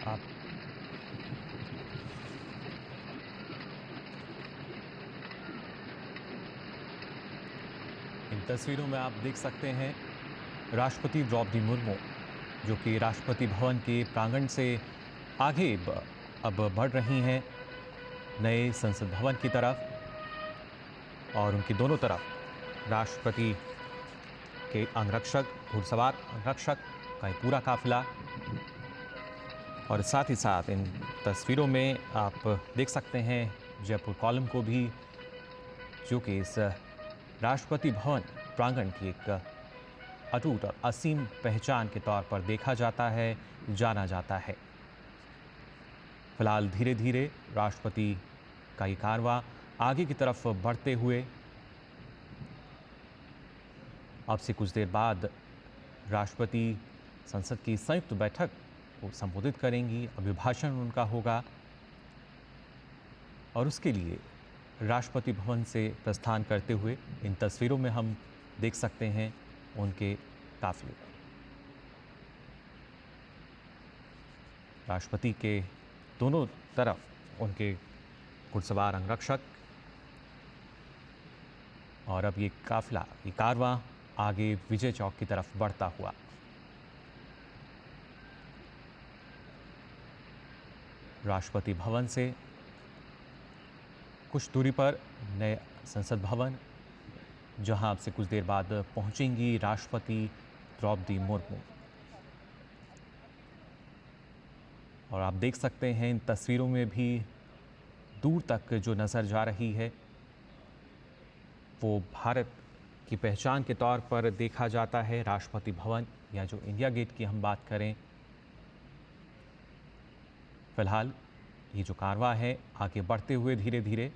आप इन तस्वीरों में आप देख सकते हैं राष्ट्रपति द्रौपदी मुर्मू जो कि राष्ट्रपति भवन के प्रांगण से आगे अब बढ़ रही हैं नए संसद भवन की तरफ और उनकी दोनों तरफ राष्ट्रपति के अंगरक्षक, घुड़सवार अंगरक्षक का एक पूरा काफिला। और साथ ही साथ इन तस्वीरों में आप देख सकते हैं जयपुर कॉलम को भी, जो कि इस राष्ट्रपति भवन प्रांगण की एक अटूट और असीम पहचान के तौर पर देखा जाता है, जाना जाता है। फिलहाल धीरे धीरे राष्ट्रपति का ये कारवां आगे की तरफ बढ़ते हुए अब से कुछ देर बाद राष्ट्रपति संसद की संयुक्त बैठक को संबोधित करेंगी। अभिभाषण उनका होगा और उसके लिए राष्ट्रपति भवन से प्रस्थान करते हुए इन तस्वीरों में हम देख सकते हैं उनके काफिले को। राष्ट्रपति के दोनों तरफ उनके घुड़सवार अंगरक्षक और अब ये काफिला, ये कारवां आगे विजय चौक की तरफ बढ़ता हुआ। राष्ट्रपति भवन से कुछ दूरी पर नए संसद भवन, जहां अब से कुछ देर बाद पहुंचेंगी राष्ट्रपति द्रौपदी मुर्मू। और आप देख सकते हैं इन तस्वीरों में भी दूर तक जो नज़र जा रही है वो भारत की पहचान के तौर पर देखा जाता है। राष्ट्रपति भवन या जो इंडिया गेट की हम बात करें, फिलहाल ये जो कारवां है आगे बढ़ते हुए धीरे धीरे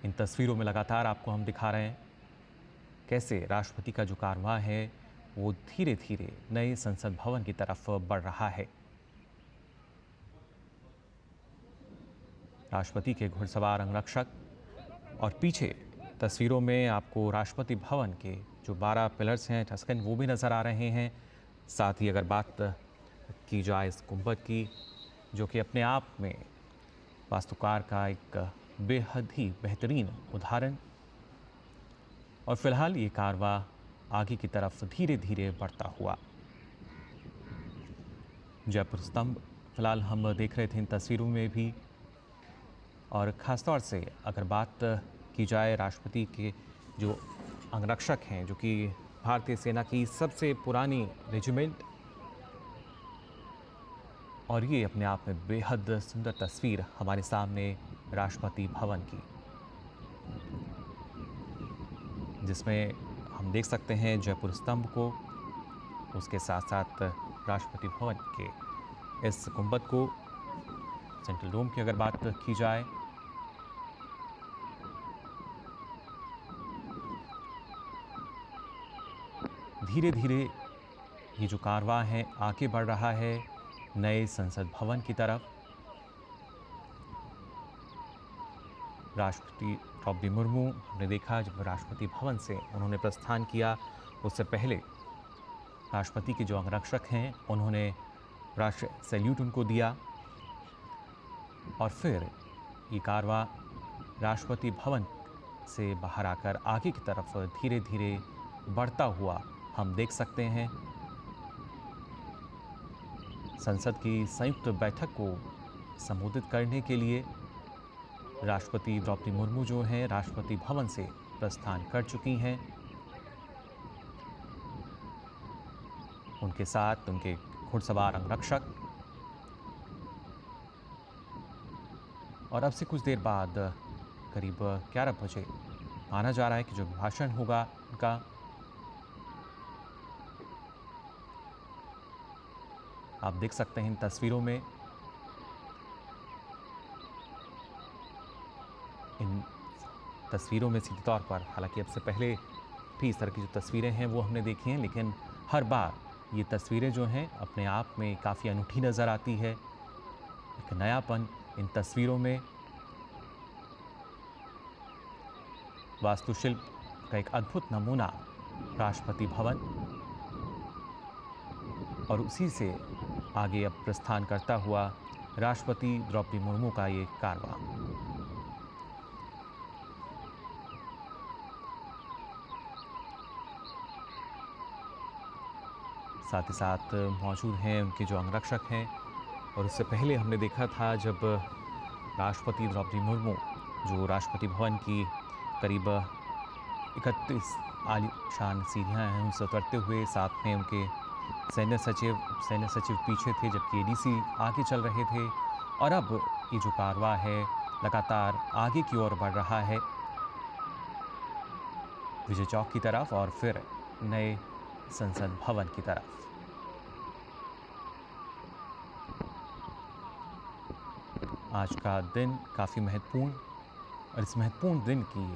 इन तस्वीरों में लगातार आपको हम दिखा रहे हैं कैसे राष्ट्रपति का जो कारवां है वो धीरे धीरे नए संसद भवन की तरफ बढ़ रहा है। राष्ट्रपति के घुड़सवार अंगरक्षक और पीछे तस्वीरों में आपको राष्ट्रपति भवन के जो 12 पिलर्स हैं टस्कन, वो भी नज़र आ रहे हैं। साथ ही अगर बात की जाए इस गुंबद की, जो कि अपने आप में वास्तुकार का एक बेहद ही बेहतरीन उदाहरण। और फिलहाल ये कारवां आगे की तरफ धीरे धीरे बढ़ता हुआ। जयपुर स्तंभ फिलहाल हम देख रहे थे इन तस्वीरों में भी। और ख़ासतौर से अगर बात की जाए राष्ट्रपति के जो अंगरक्षक हैं, जो कि भारतीय सेना की सबसे पुरानी रेजिमेंट, और ये अपने आप में बेहद सुंदर तस्वीर हमारे सामने राष्ट्रपति भवन की, जिसमें हम देख सकते हैं जयपुर स्तंभ को, उसके साथ साथ राष्ट्रपति भवन के इस गुंबद को, सेंट्रल डोम की अगर बात की जाए। धीरे धीरे ये जो कारवां है आगे बढ़ रहा है नए संसद भवन की तरफ। राष्ट्रपति द्रौपदी मुर्मू, हमने देखा जब राष्ट्रपति भवन से उन्होंने प्रस्थान किया, उससे पहले राष्ट्रपति के जो अंगरक्षक हैं उन्होंने राष्ट्र सैल्यूट उनको दिया। और फिर ये कारवां राष्ट्रपति भवन से बाहर आकर आगे की तरफ धीरे धीरे बढ़ता हुआ हम देख सकते हैं। संसद की संयुक्त बैठक को संबोधित करने के लिए राष्ट्रपति द्रौपदी मुर्मू जो हैं राष्ट्रपति भवन से प्रस्थान कर चुकी हैं। उनके साथ उनके घुड़सवार अंगरक्षक, और अब से कुछ देर बाद करीब 11 बजे माना जा रहा है कि जो भाषण होगा उनका, आप देख सकते हैं इन तस्वीरों में। इन तस्वीरों में सीधे तौर पर, हालांकि अब से पहले भी इस तरह की जो तस्वीरें हैं वो हमने देखी हैं, लेकिन हर बार ये तस्वीरें जो हैं अपने आप में काफ़ी अनूठी नज़र आती है। एक नयापन इन तस्वीरों में, वास्तुशिल्प का एक अद्भुत नमूना राष्ट्रपति भवन, और उसी से आगे अब प्रस्थान करता हुआ राष्ट्रपति द्रौपदी मुर्मू का ये कारवां। साथ ही साथ मौजूद हैं उनके जो अंगरक्षक हैं। और उससे पहले हमने देखा था जब राष्ट्रपति द्रौपदी मुर्मू जो राष्ट्रपति भवन की करीब 31 आलीशान सीढ़ियाँ हैं उनसे उतरते हुए, साथ में उनके सैन्य सचिव पीछे थे जबकि एडीसी आगे चल रहे थे और अब ये जो कारवां है लगातार आगे की ओर बढ़ रहा है विजय चौक की तरफ और फिर नए संसद भवन की तरफ। आज का दिन काफ़ी महत्वपूर्ण और इस महत्वपूर्ण दिन की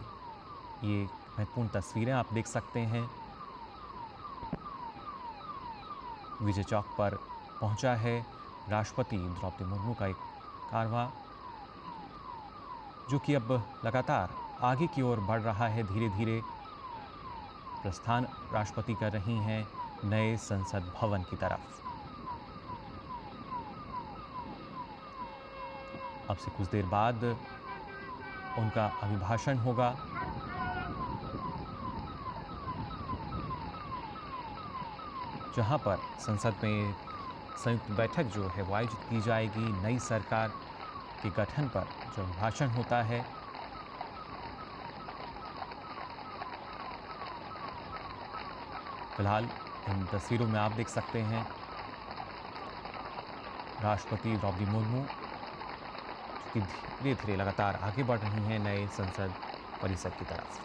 ये महत्वपूर्ण तस्वीरें आप देख सकते हैं। विजय चौक पर पहुंचा है राष्ट्रपति द्रौपदी मुर्मू का एक कारवां जो कि अब लगातार आगे की ओर बढ़ रहा है। धीरे धीरे प्रस्थान राष्ट्रपति कर रही हैं नए संसद भवन की तरफ। अब से कुछ देर बाद उनका अभिभाषण होगा। जहां पर संसद में संयुक्त बैठक जो है वो आयोजित की जाएगी। नई सरकार के गठन पर जो अभिभाषण होता है फिलहाल इन तस्वीरों में आप देख सकते हैं राष्ट्रपति द्रौपदी मुर्मू जो कि धीरे धीरे लगातार आगे बढ़ रही हैं नए संसद परिसर की तरफ।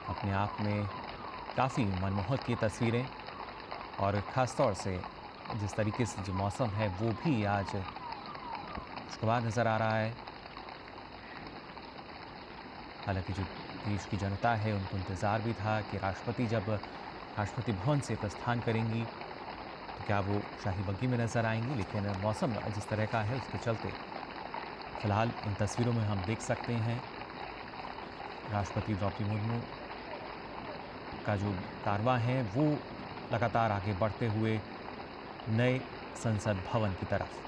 अपने आप में काफ़ी मनमोहक ये तस्वीरें और ख़ासतौर से जिस तरीके से जो मौसम है वो भी आज खुशगवार नज़र आ रहा है। हालांकि जो देश की जनता है उनको इंतज़ार भी था कि राष्ट्रपति जब राष्ट्रपति भवन से प्रस्थान करेंगी तो क्या वो शाही बग्गी में नज़र आएंगी, लेकिन मौसम जिस तरह का है उसके चलते फिलहाल इन तस्वीरों में हम देख सकते हैं राष्ट्रपति द्रौपदी मुर्मू का जो कारवां है वो लगातार आगे बढ़ते हुए नए संसद भवन की तरफ।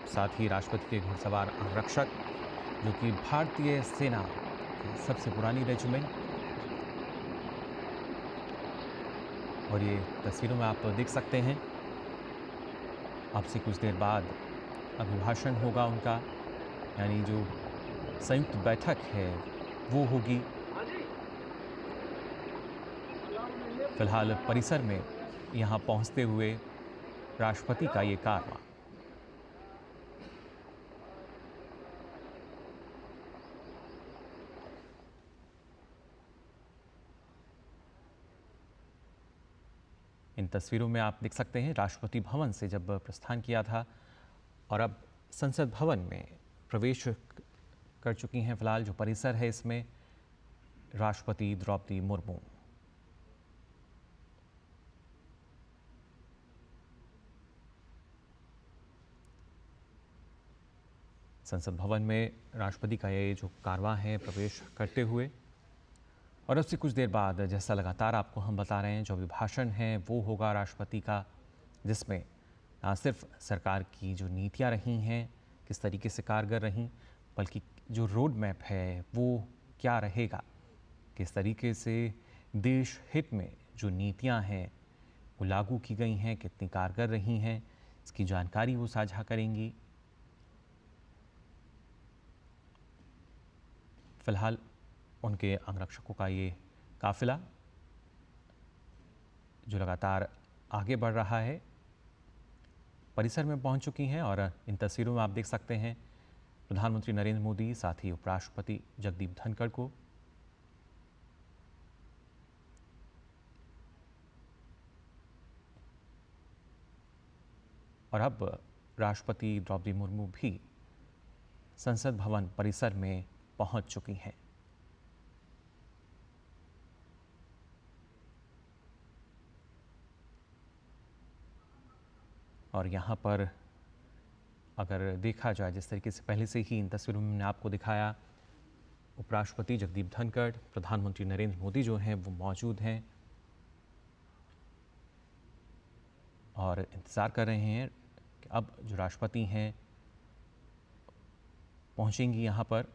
साथ ही राष्ट्रपति के घुड़सवार आरक्षक जो कि भारतीय सेना की सबसे पुरानी रेजिमेंट, और ये तस्वीरों में आप देख सकते हैं अब से कुछ देर बाद अभिभाषण होगा उनका, यानी जो संयुक्त बैठक है वो होगी। फिलहाल परिसर में यहाँ पहुँचते हुए राष्ट्रपति का ये कारवां। इन तस्वीरों में आप देख सकते हैं राष्ट्रपति भवन से जब प्रस्थान किया था और अब संसद भवन में प्रवेश कर चुकी हैं। फिलहाल जो परिसर है इसमें राष्ट्रपति द्रौपदी मुर्मू। संसद भवन में राष्ट्रपति का ये जो कारवां है प्रवेश करते हुए और अब से कुछ देर बाद जैसा लगातार आपको हम बता रहे हैं जो अभिभाषण है वो होगा राष्ट्रपति का, जिसमें ना सिर्फ सरकार की जो नीतियां रही हैं किस तरीके से कारगर रहीं, बल्कि जो रोड मैप है वो क्या रहेगा, किस तरीके से देश हित में जो नीतियां हैं वो लागू की गई हैं, कितनी कारगर रही हैं, इसकी जानकारी वो साझा करेंगी। फिलहाल उनके अंगरक्षकों का ये काफिला जो लगातार आगे बढ़ रहा है परिसर में पहुंच चुकी हैं और इन तस्वीरों में आप देख सकते हैं प्रधानमंत्री नरेंद्र मोदी, साथ ही उपराष्ट्रपति जगदीप धनखड़ को। और अब राष्ट्रपति द्रौपदी मुर्मू भी संसद भवन परिसर में पहुंच चुकी हैं। और यहाँ पर अगर देखा जाए जिस तरीके से पहले से ही इन तस्वीरों में मैंने आपको दिखाया, उपराष्ट्रपति जगदीप धनखड़, प्रधानमंत्री नरेंद्र मोदी जो हैं वो मौजूद हैं और इंतज़ार कर रहे हैं कि अब जो राष्ट्रपति हैं पहुँचेंगी यहाँ पर।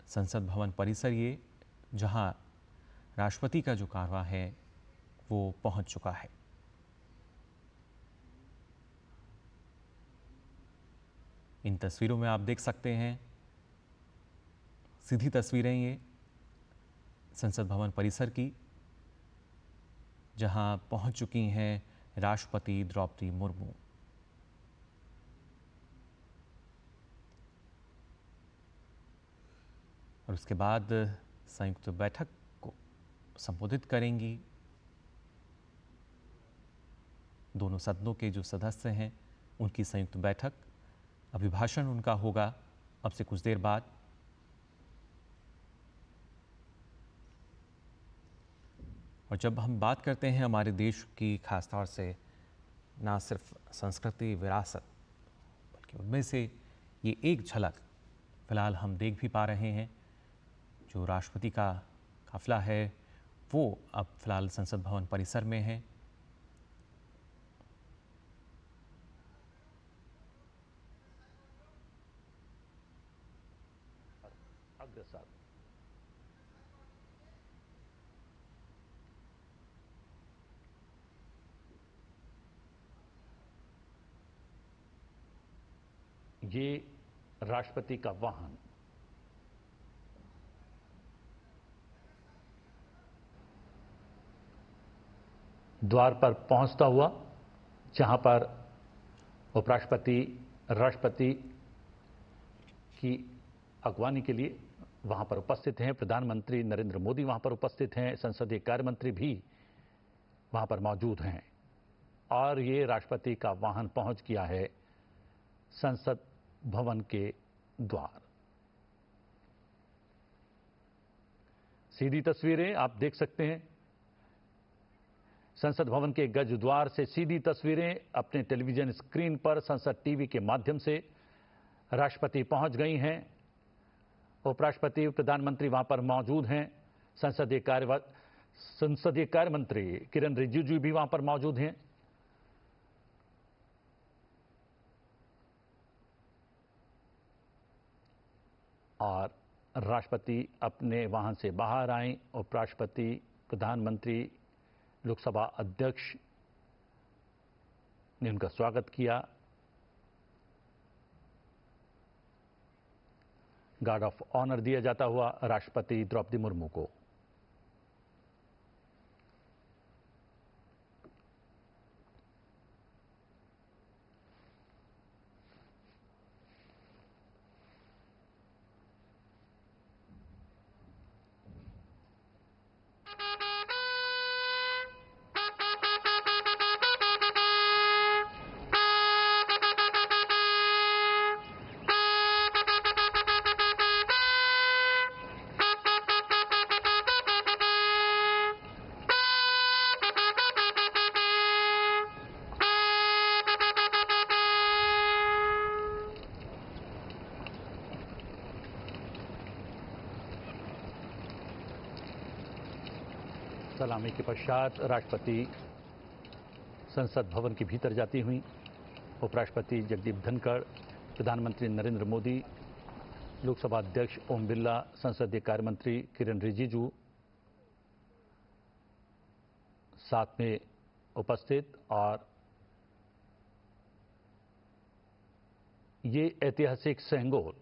संसद भवन परिसर ये जहाँ राष्ट्रपति का जो कारवां है वो पहुँच चुका है। इन तस्वीरों में आप देख सकते हैं, सीधी तस्वीरें ये संसद भवन परिसर की, जहां पहुंच चुकी हैं राष्ट्रपति द्रौपदी मुर्मू। और उसके बाद संयुक्त बैठक को संबोधित करेंगी। दोनों सदनों के जो सदस्य हैं उनकी संयुक्त बैठक, अभिभाषण उनका होगा अब से कुछ देर बाद। और जब हम बात करते हैं हमारे देश की, खासतौर से ना सिर्फ संस्कृति विरासत, बल्कि उनमें से ये एक झलक फिलहाल हम देख भी पा रहे हैं। जो राष्ट्रपति का काफिला है वो अब फिलहाल संसद भवन परिसर में है। अग्रसर ये राष्ट्रपति का वाहन द्वार पर पहुंचता हुआ, जहां पर उपराष्ट्रपति राष्ट्रपति की अगवानी के लिए वहां पर उपस्थित हैं। प्रधानमंत्री नरेंद्र मोदी वहां पर उपस्थित हैं। संसदीय कार्य मंत्री भी वहां पर मौजूद हैं और ये राष्ट्रपति का वाहन पहुंच गया है संसद भवन के द्वार। सीधी तस्वीरें आप देख सकते हैं, संसद भवन के गज द्वार से सीधी तस्वीरें अपने टेलीविजन स्क्रीन पर संसद टीवी के माध्यम से राष्ट्रपति पहुंच गई हैं। उपराष्ट्रपति प्रधानमंत्री वहां पर मौजूद हैं। संसदीय कार्य मंत्री किरण रिजिजू भी वहां पर मौजूद हैं। और राष्ट्रपति अपने वाहन से बाहर आए। उपराष्ट्रपति, प्रधानमंत्री, लोकसभा अध्यक्ष ने उनका स्वागत किया। गार्ड ऑफ ऑनर दिया जाता हुआ राष्ट्रपति द्रौपदी मुर्मू को। सलामी के पश्चात राष्ट्रपति संसद भवन के भीतर जाती हुई उपराष्ट्रपति जगदीप धनखड़, प्रधानमंत्री नरेंद्र मोदी, लोकसभा अध्यक्ष ओम बिरला, संसदीय कार्य मंत्री किरण रिजिजू साथ में उपस्थित। और ये ऐतिहासिक सेंगोल,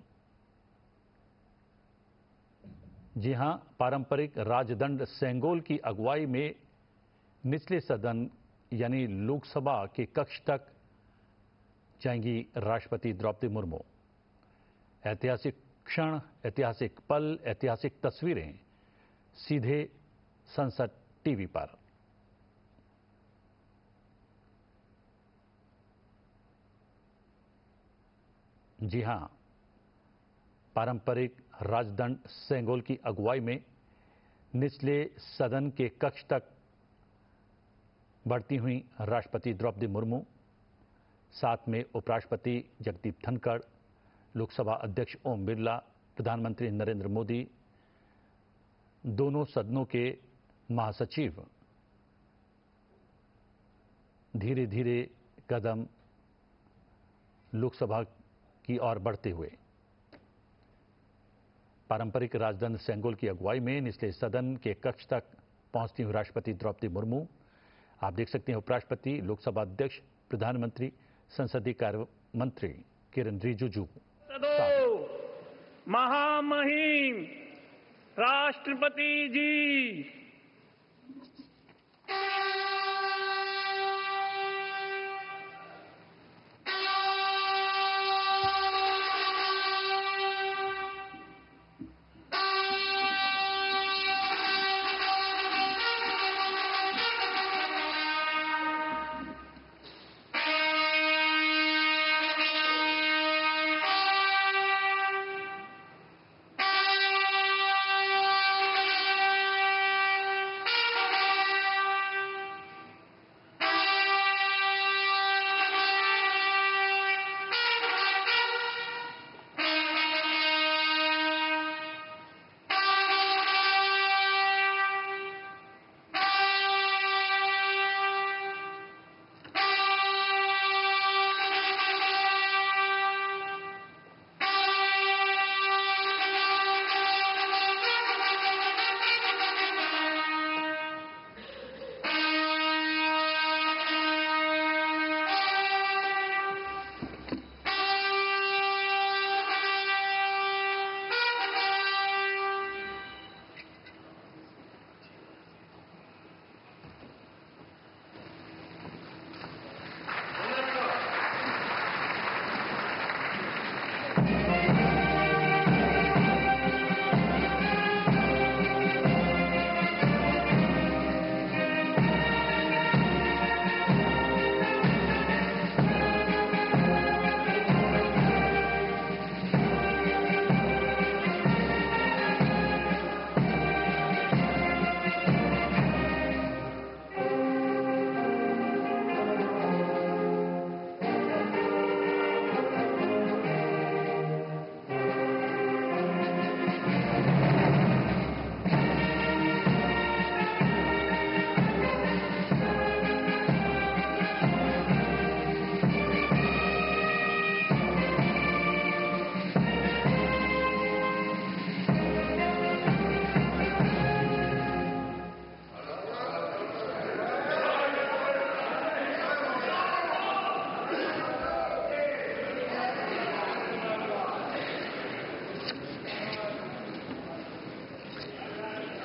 जी हां, पारंपरिक राजदंड सेंगोल की अगुवाई में निचले सदन यानी लोकसभा के कक्ष तक जाएंगी राष्ट्रपति द्रौपदी मुर्मू। ऐतिहासिक क्षण, ऐतिहासिक पल, ऐतिहासिक तस्वीरें सीधे संसद टीवी पर। जी हां, पारंपरिक राजदंड सेंगोल की अगुवाई में निचले सदन के कक्ष तक बढ़ती हुई राष्ट्रपति द्रौपदी मुर्मू, साथ में उपराष्ट्रपति जगदीप धनखड़, लोकसभा अध्यक्ष ओम बिरला, प्रधानमंत्री नरेंद्र मोदी, दोनों सदनों के महासचिव धीरे धीरे कदम लोकसभा की ओर बढ़ते हुए पारंपरिक राजदंड सेंगोल की अगुवाई में निचले सदन के कक्ष तक पहुंचती हुई राष्ट्रपति द्रौपदी मुर्मू, आप देख सकते हैं उपराष्ट्रपति, लोकसभा अध्यक्ष, प्रधानमंत्री, संसदीय कार्य मंत्री किरण रिजिजू। महामहिम राष्ट्रपति जी,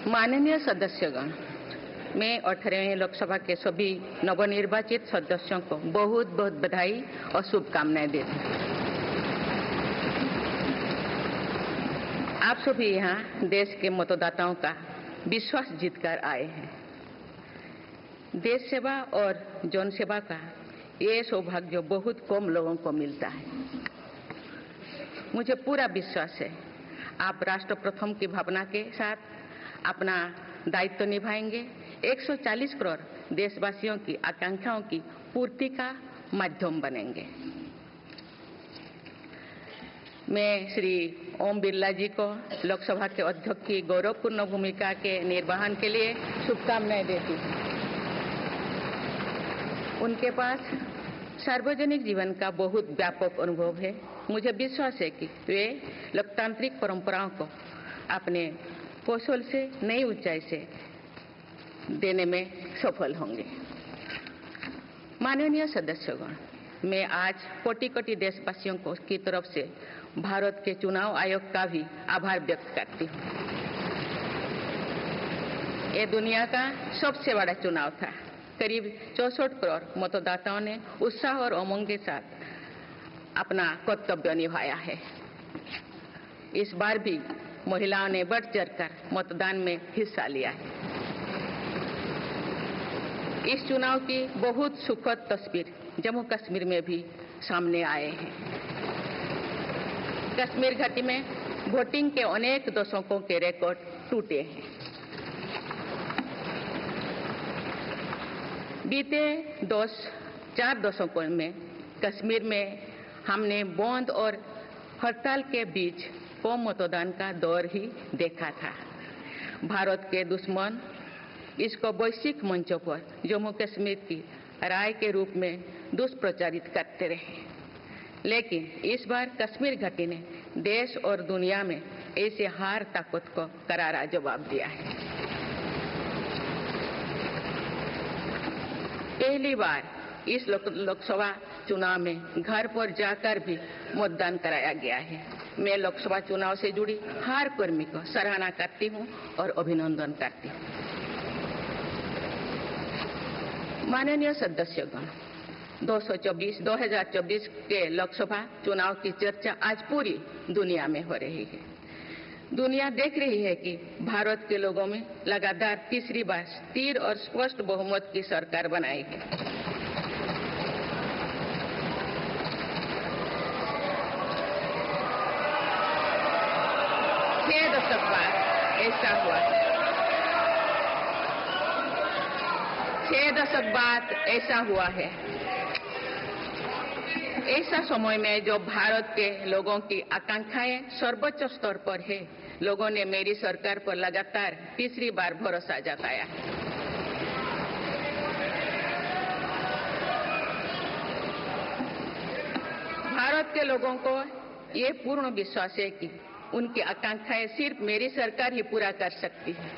माननीय सदस्यगण, मैं 18वें लोकसभा के सभी नवनिर्वाचित सदस्यों को बहुत बहुत बधाई और शुभकामनाएं देती हूँ। आप सभी यहाँ देश के मतदाताओं का विश्वास जीतकर आए हैं। देश सेवा और जन सेवा का ये सौभाग्य बहुत कम लोगों को मिलता है। मुझे पूरा विश्वास है आप राष्ट्र प्रथम की भावना के साथ अपना दायित्व निभाएंगे, 140 करोड़ देशवासियों की आकांक्षाओं की पूर्ति का माध्यम बनेंगे। मैं श्री ओम बिरला जी को लोकसभा के अध्यक्ष की गौरवपूर्ण भूमिका के निर्वहन के लिए शुभकामनाएं देती हूँ। उनके पास सार्वजनिक जीवन का बहुत व्यापक अनुभव है। मुझे विश्वास है कि वे लोकतांत्रिक परंपराओं को अपने कौशल से नई ऊंचाई से देने में सफल होंगे। माननीय सदस्यगण, मैं आज कोटि कोटि देशवासियों को की तरफ से भारत के चुनाव आयोग का भी आभार व्यक्त करती हूँ। ये दुनिया का सबसे बड़ा चुनाव था। करीब 64 करोड़ मतदाताओं ने उत्साह और उमंग के साथ अपना कर्तव्य निभाया है। इस बार भी महिलाओं ने बढ़ चढ़कर मतदान में हिस्सा लिया है। इस चुनाव की बहुत सुखद तस्वीर जम्मू कश्मीर में भी सामने आए हैं। कश्मीर घाटी में वोटिंग के अनेक दशकों के रिकॉर्ड टूटे हैं। बीते 4 दशकों में कश्मीर में हमने बंद और हड़ताल के बीच कम मतदान का दौर ही देखा था। भारत के दुश्मन इसको वैश्विक मंचों पर जम्मू कश्मीर की राय के रूप में दुष्प्रचारित करते रहे, लेकिन इस बार कश्मीर घाटी ने देश और दुनिया में ऐसे हार ताकत को करारा जवाब दिया है। पहली बार इस लोकसभा चुनाव में घर पर जाकर भी मतदान कराया गया है। मैं लोकसभा चुनाव से जुड़ी हर कर्मी को सराहना करती हूं और अभिनंदन करती हूं। माननीय सदस्यगण, 2024 के लोकसभा चुनाव की चर्चा आज पूरी दुनिया में हो रही है। दुनिया देख रही है कि भारत के लोगों में लगातार तीसरी बार स्थिर और स्पष्ट बहुमत की सरकार बनाई है। छह दशक बाद ऐसा हुआ है। 6 दशक बाद ऐसा हुआ है। ऐसा समय में जो भारत के लोगों की आकांक्षाएं सर्वोच्च स्तर पर है, लोगों ने मेरी सरकार पर लगातार तीसरी बार भरोसा जताया है। भारत के लोगों को ये पूर्ण विश्वास है कि उनकी आकांक्षाएं सिर्फ मेरी सरकार ही पूरा कर सकती है।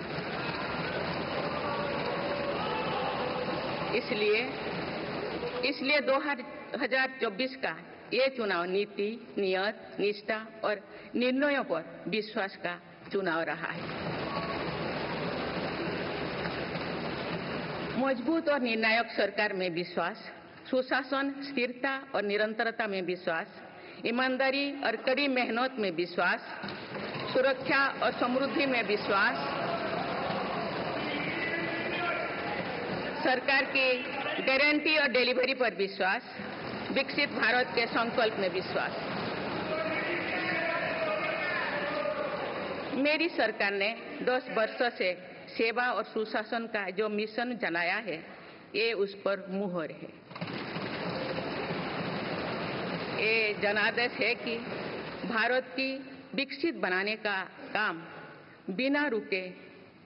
इसलिए 2024 का ये चुनाव नीति, नियत, निष्ठा और निर्णयों पर विश्वास का चुनाव रहा है। मजबूत और निर्णायक सरकार में विश्वास, सुशासन, स्थिरता और निरंतरता में विश्वास, ईमानदारी और कड़ी मेहनत में विश्वास, सुरक्षा और समृद्धि में विश्वास, सरकार की गारंटी और डिलीवरी पर विश्वास, विकसित भारत के संकल्प में विश्वास। मेरी सरकार ने 10 वर्षों से सेवा और सुशासन का जो मिशन चलाया है, ये उस पर मुहर है। ये जनादेश है कि भारत की विकसित बनाने का काम बिना रुके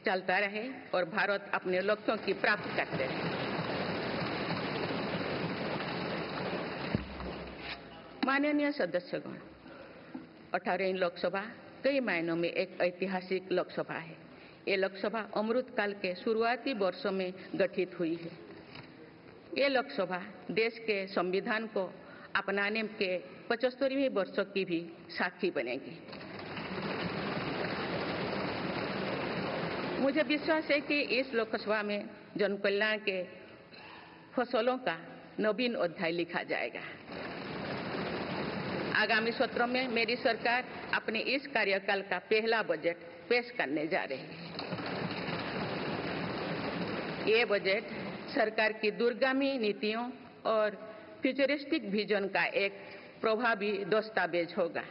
चलता रहे और भारत अपने लक्ष्यों की प्राप्ति करते रहे। माननीय सदस्यगण, 18वीं लोकसभा कई मायनों में एक ऐतिहासिक लोकसभा है। ये लोकसभा अमृतकाल के शुरुआती वर्षों में गठित हुई है। ये लोकसभा देश के संविधान को अपनाने के 75वें वर्षों की भी साक्षी बनेगी। मुझे विश्वास है कि इस लोकसभा में जन कल्याण के फसलों का नवीन अध्याय लिखा जाएगा। आगामी सत्रों में मेरी सरकार अपने इस कार्यकाल का पहला बजट पेश करने जा रही है। ये बजट सरकार की दूरगामी नीतियों और फ्यूचरिस्टिक विजन का एक प्रभावी दस्तावेज होगा।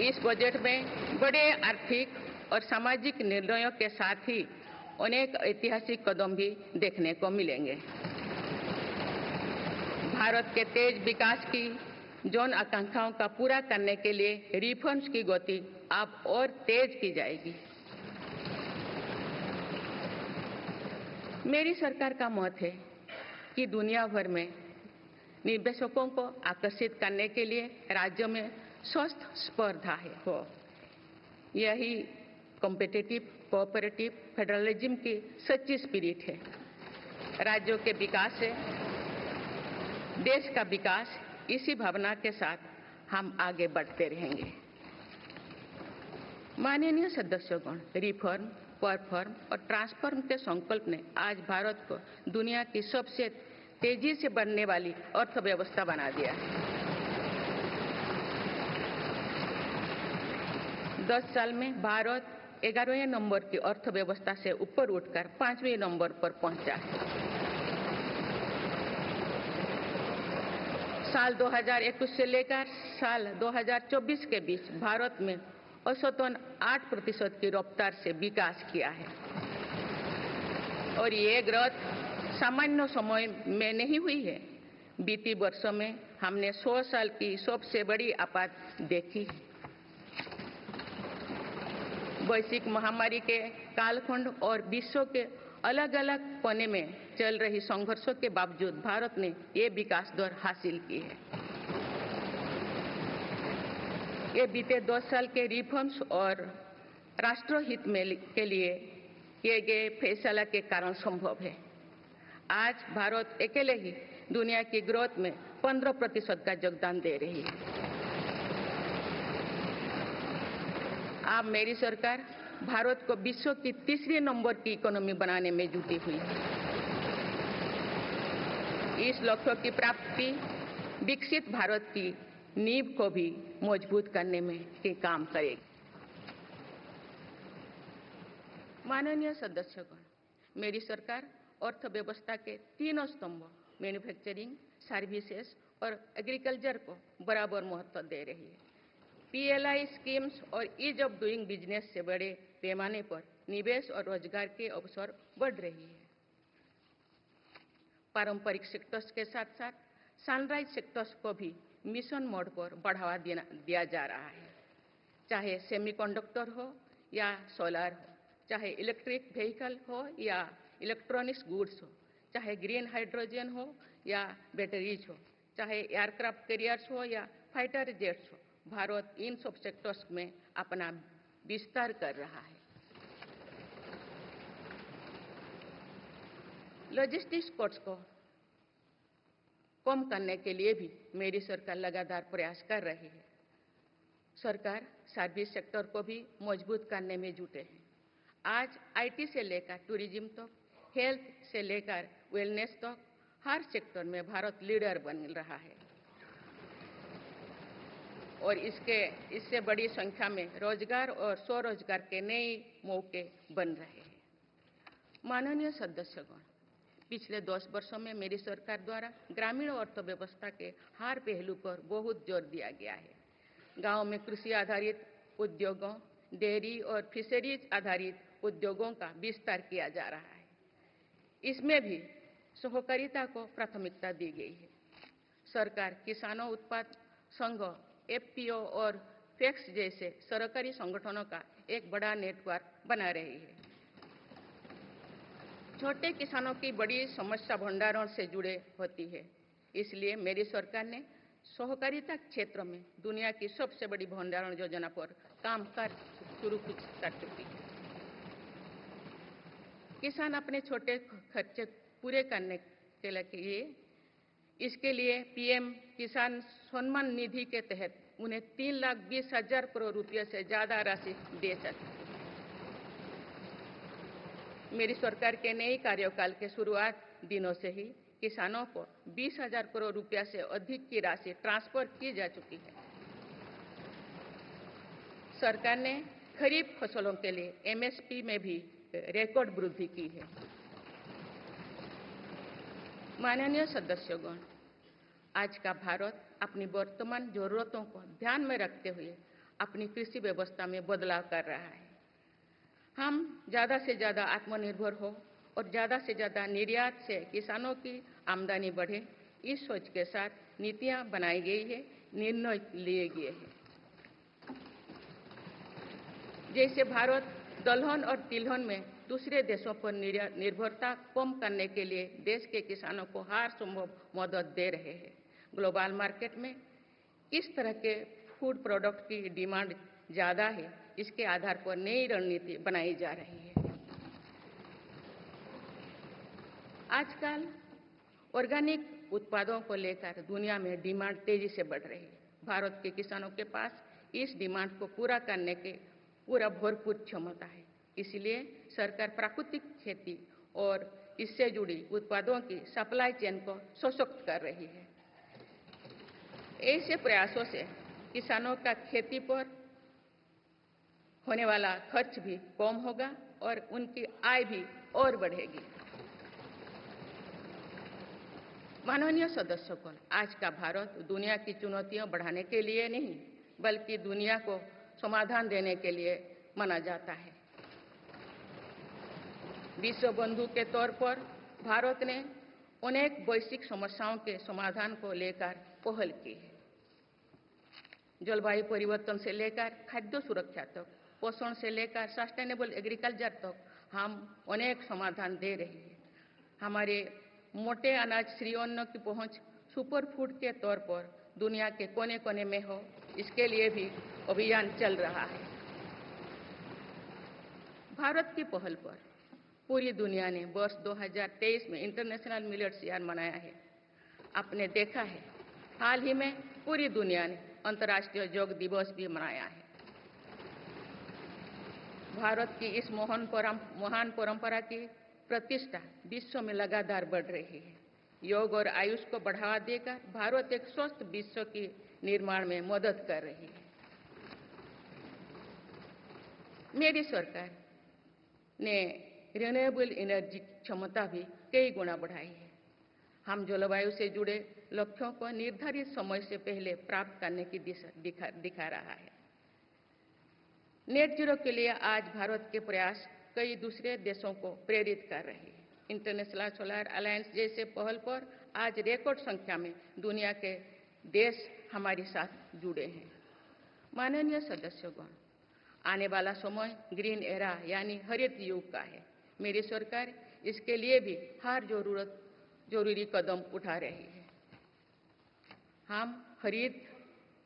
इस बजट में बड़े आर्थिक और सामाजिक निर्णयों के साथ ही अनेक ऐतिहासिक कदम भी देखने को मिलेंगे। भारत के तेज विकास की जन आकांक्षाओं का पूरा करने के लिए रिफॉर्म्स की गति अब और तेज की जाएगी। मेरी सरकार का मत है कि दुनिया भर में निवेशकों को आकर्षित करने के लिए राज्यों में स्वस्थ स्पर्धा हो। यही कॉम्पिटिटिव कोऑपरेटिव फेडरलिज्म की सच्ची स्पिरिट है। राज्यों के विकास से देश का विकास, इसी भावना के साथ हम आगे बढ़ते रहेंगे। माननीय सदस्यगण, रिफॉर्म, परफॉर्म और ट्रांसफॉर्म के संकल्प ने आज भारत को दुनिया की सबसे तेजी से बढ़ने वाली अर्थव्यवस्था बना दिया है। 10 साल में भारत 11वें नंबर की अर्थव्यवस्था से ऊपर उठकर 5वें नंबर पर पहुंचा है। साल 2021 से लेकर साल 2024 के बीच भारत में औसतन 8% की रफ्तार से विकास किया है और ये ग्रोथ सामान्य समय में नहीं हुई है। बीती वर्षों में हमने 100 साल की सबसे बड़ी आपात देखी। वैश्विक महामारी के कालखंड और विश्व के अलग अलग कोने में चल रही संघर्षों के बावजूद भारत ने ये विकास दर हासिल की है। ये बीते 10 साल के रिफॉर्म्स और राष्ट्रहित में के लिए किए गए फैसला के कारण संभव है। आज भारत अकेले ही दुनिया की ग्रोथ में 15% का योगदान दे रही है। अब मेरी सरकार भारत को विश्व की तीसरे नंबर की इकोनॉमी बनाने में जुटी हुई है। इस लक्ष्य की प्राप्ति विकसित भारत की नींव को भी मजबूत करने में काम करेगी। माननीय सदस्यगण, मेरी सरकार अर्थव्यवस्था के तीनों स्तंभों मैन्युफैक्चरिंग, सर्विसेज और एग्रीकल्चर को बराबर महत्व दे रही है। पीएलआई स्कीम्स और ईज ऑफ डूइंग बिजनेस से बड़े पैमाने पर निवेश और रोजगार के अवसर बढ़ रही है। पारंपरिक सेक्टर्स के साथ साथ सनराइज सेक्टर्स को भी मिशन मोड पर बढ़ावा दिया जा रहा है। चाहे सेमीकंडक्टर हो या सोलर हो, चाहे इलेक्ट्रिक व्हीकल हो या इलेक्ट्रॉनिक्स गुड्स हो, चाहे ग्रीन हाइड्रोजन हो या बैटरीज हो, चाहे एयरक्राफ्ट कैरियर्स हो या फाइटर जेट्स हो, भारत इन सब सेक्टर्स में अपना विस्तार कर रहा है। लॉजिस्टिक्स कॉस्ट को कम करने के लिए भी मेरी सरकार लगातार प्रयास कर रही है। सरकार सर्विस सेक्टर को भी मजबूत करने में जुटे हैं। आज आईटी से लेकर टूरिज्म तक, हेल्थ से लेकर वेलनेस तक हर सेक्टर में भारत लीडर बन रहा है और इससे बड़ी संख्या में रोजगार और स्वरोजगार के नए मौके बन रहे हैं। माननीय सदस्यगण, पिछले 10 वर्षों में मेरी सरकार द्वारा ग्रामीण अर्थव्यवस्था के हर पहलू पर बहुत जोर दिया गया है। गांव में कृषि आधारित उद्योगों, डेयरी और फिशरीज आधारित उद्योगों का विस्तार किया जा रहा है। इसमें भी सहकारिता को प्राथमिकता दी गई है। सरकार किसानों उत्पाद संघ, एफपीओ और फैक्स जैसे सरकारी संगठनों का एक बड़ा नेटवर्क बना रही है। छोटे किसानों की बड़ी समस्या भंडारण से जुड़े होती है, इसलिए मेरी सरकार ने सहकारिता क्षेत्र में दुनिया की सबसे बड़ी भंडारण योजना पर काम शुरू कर चुकी है। किसान अपने छोटे खर्चे पूरे करने के लिए इसके लिए पीएम किसान सम्मान निधि के तहत उन्हें 3,20,000 करोड़ रुपये से ज्यादा राशि दे सकते हैं। मेरी सरकार के नए कार्यकाल के शुरुआत दिनों से ही किसानों को 20,000 करोड़ रुपया से अधिक की राशि ट्रांसफर की जा चुकी है। सरकार ने खरीफ फसलों के लिए एमएसपी में भी रिकॉर्ड वृद्धि की है। माननीय सदस्यगण, आज का भारत अपनी वर्तमान जरूरतों को ध्यान में रखते हुए अपनी कृषि व्यवस्था में बदलाव कर रहा है। हम ज़्यादा से ज़्यादा आत्मनिर्भर हो और ज़्यादा से ज़्यादा निर्यात से किसानों की आमदनी बढ़े, इस सोच के साथ नीतियां बनाई गई है, निर्णय लिए गए हैं। जैसे भारत दलहन और तिलहन में दूसरे देशों पर निर्भरता कम करने के लिए देश के किसानों को हर संभव मदद दे रहे हैं। ग्लोबल मार्केट में किस तरह के फूड प्रोडक्ट की डिमांड ज़्यादा है, इसके आधार पर नई रणनीति बनाई जा रही है। आजकल ऑर्गेनिक उत्पादों को लेकर दुनिया में डिमांड तेजी से बढ़ रही है। भारत के किसानों के पास इस डिमांड को पूरा करने के भरपूर क्षमता है। इसलिए सरकार प्राकृतिक खेती और इससे जुड़ी उत्पादों की सप्लाई चेन को सशक्त कर रही है। ऐसे प्रयासों से किसानों का खेती पर होने वाला खर्च भी कम होगा और उनकी आय भी और बढ़ेगी। माननीय सदस्यगण, आज का भारत दुनिया की चुनौतियां बढ़ाने के लिए नहीं बल्कि दुनिया को समाधान देने के लिए माना जाता है। विश्व बंधु के तौर पर भारत ने अनेक वैश्विक समस्याओं के समाधान को लेकर पहल की है। जलवायु परिवर्तन से लेकर खाद्य सुरक्षा तक, पोषण से लेकर सस्टेनेबल एग्रीकल्चर तक हम अनेक समाधान दे रहे हैं। हमारे मोटे अनाज श्री अन्न की पहुंच सुपर फूड के तौर पर दुनिया के कोने कोने में हो, इसके लिए भी अभियान चल रहा है। भारत की पहल पर पूरी दुनिया ने वर्ष 2023 में इंटरनेशनल मिलेट्स ईयर मनाया है। आपने देखा है हाल ही में पूरी दुनिया ने अंतर्राष्ट्रीय योग दिवस भी मनाया है। भारत की इस महान परंपरा की प्रतिष्ठा विश्व में लगातार बढ़ रही है। योग और आयुष को बढ़ावा देकर भारत एक स्वस्थ विश्व के निर्माण में मदद कर रही है। मेरी सरकार ने रिन्यूएबल एनर्जी की क्षमता भी कई गुना बढ़ाई है। हम जलवायु से जुड़े लक्ष्यों को निर्धारित समय से पहले प्राप्त करने की दिशा दिखा रहा है। नेट जीरो के लिए आज भारत के प्रयास कई दूसरे देशों को प्रेरित कर रहे हैं। इंटरनेशनल सोलर अलायंस जैसे पहल पर आज रिकॉर्ड संख्या में दुनिया के देश हमारे साथ जुड़े हैं। माननीय सदस्यगण, आने वाला समय ग्रीन एरा यानी हरित युग का है। मेरी सरकार इसके लिए भी हर जरूरी कदम उठा रही है। हम हरित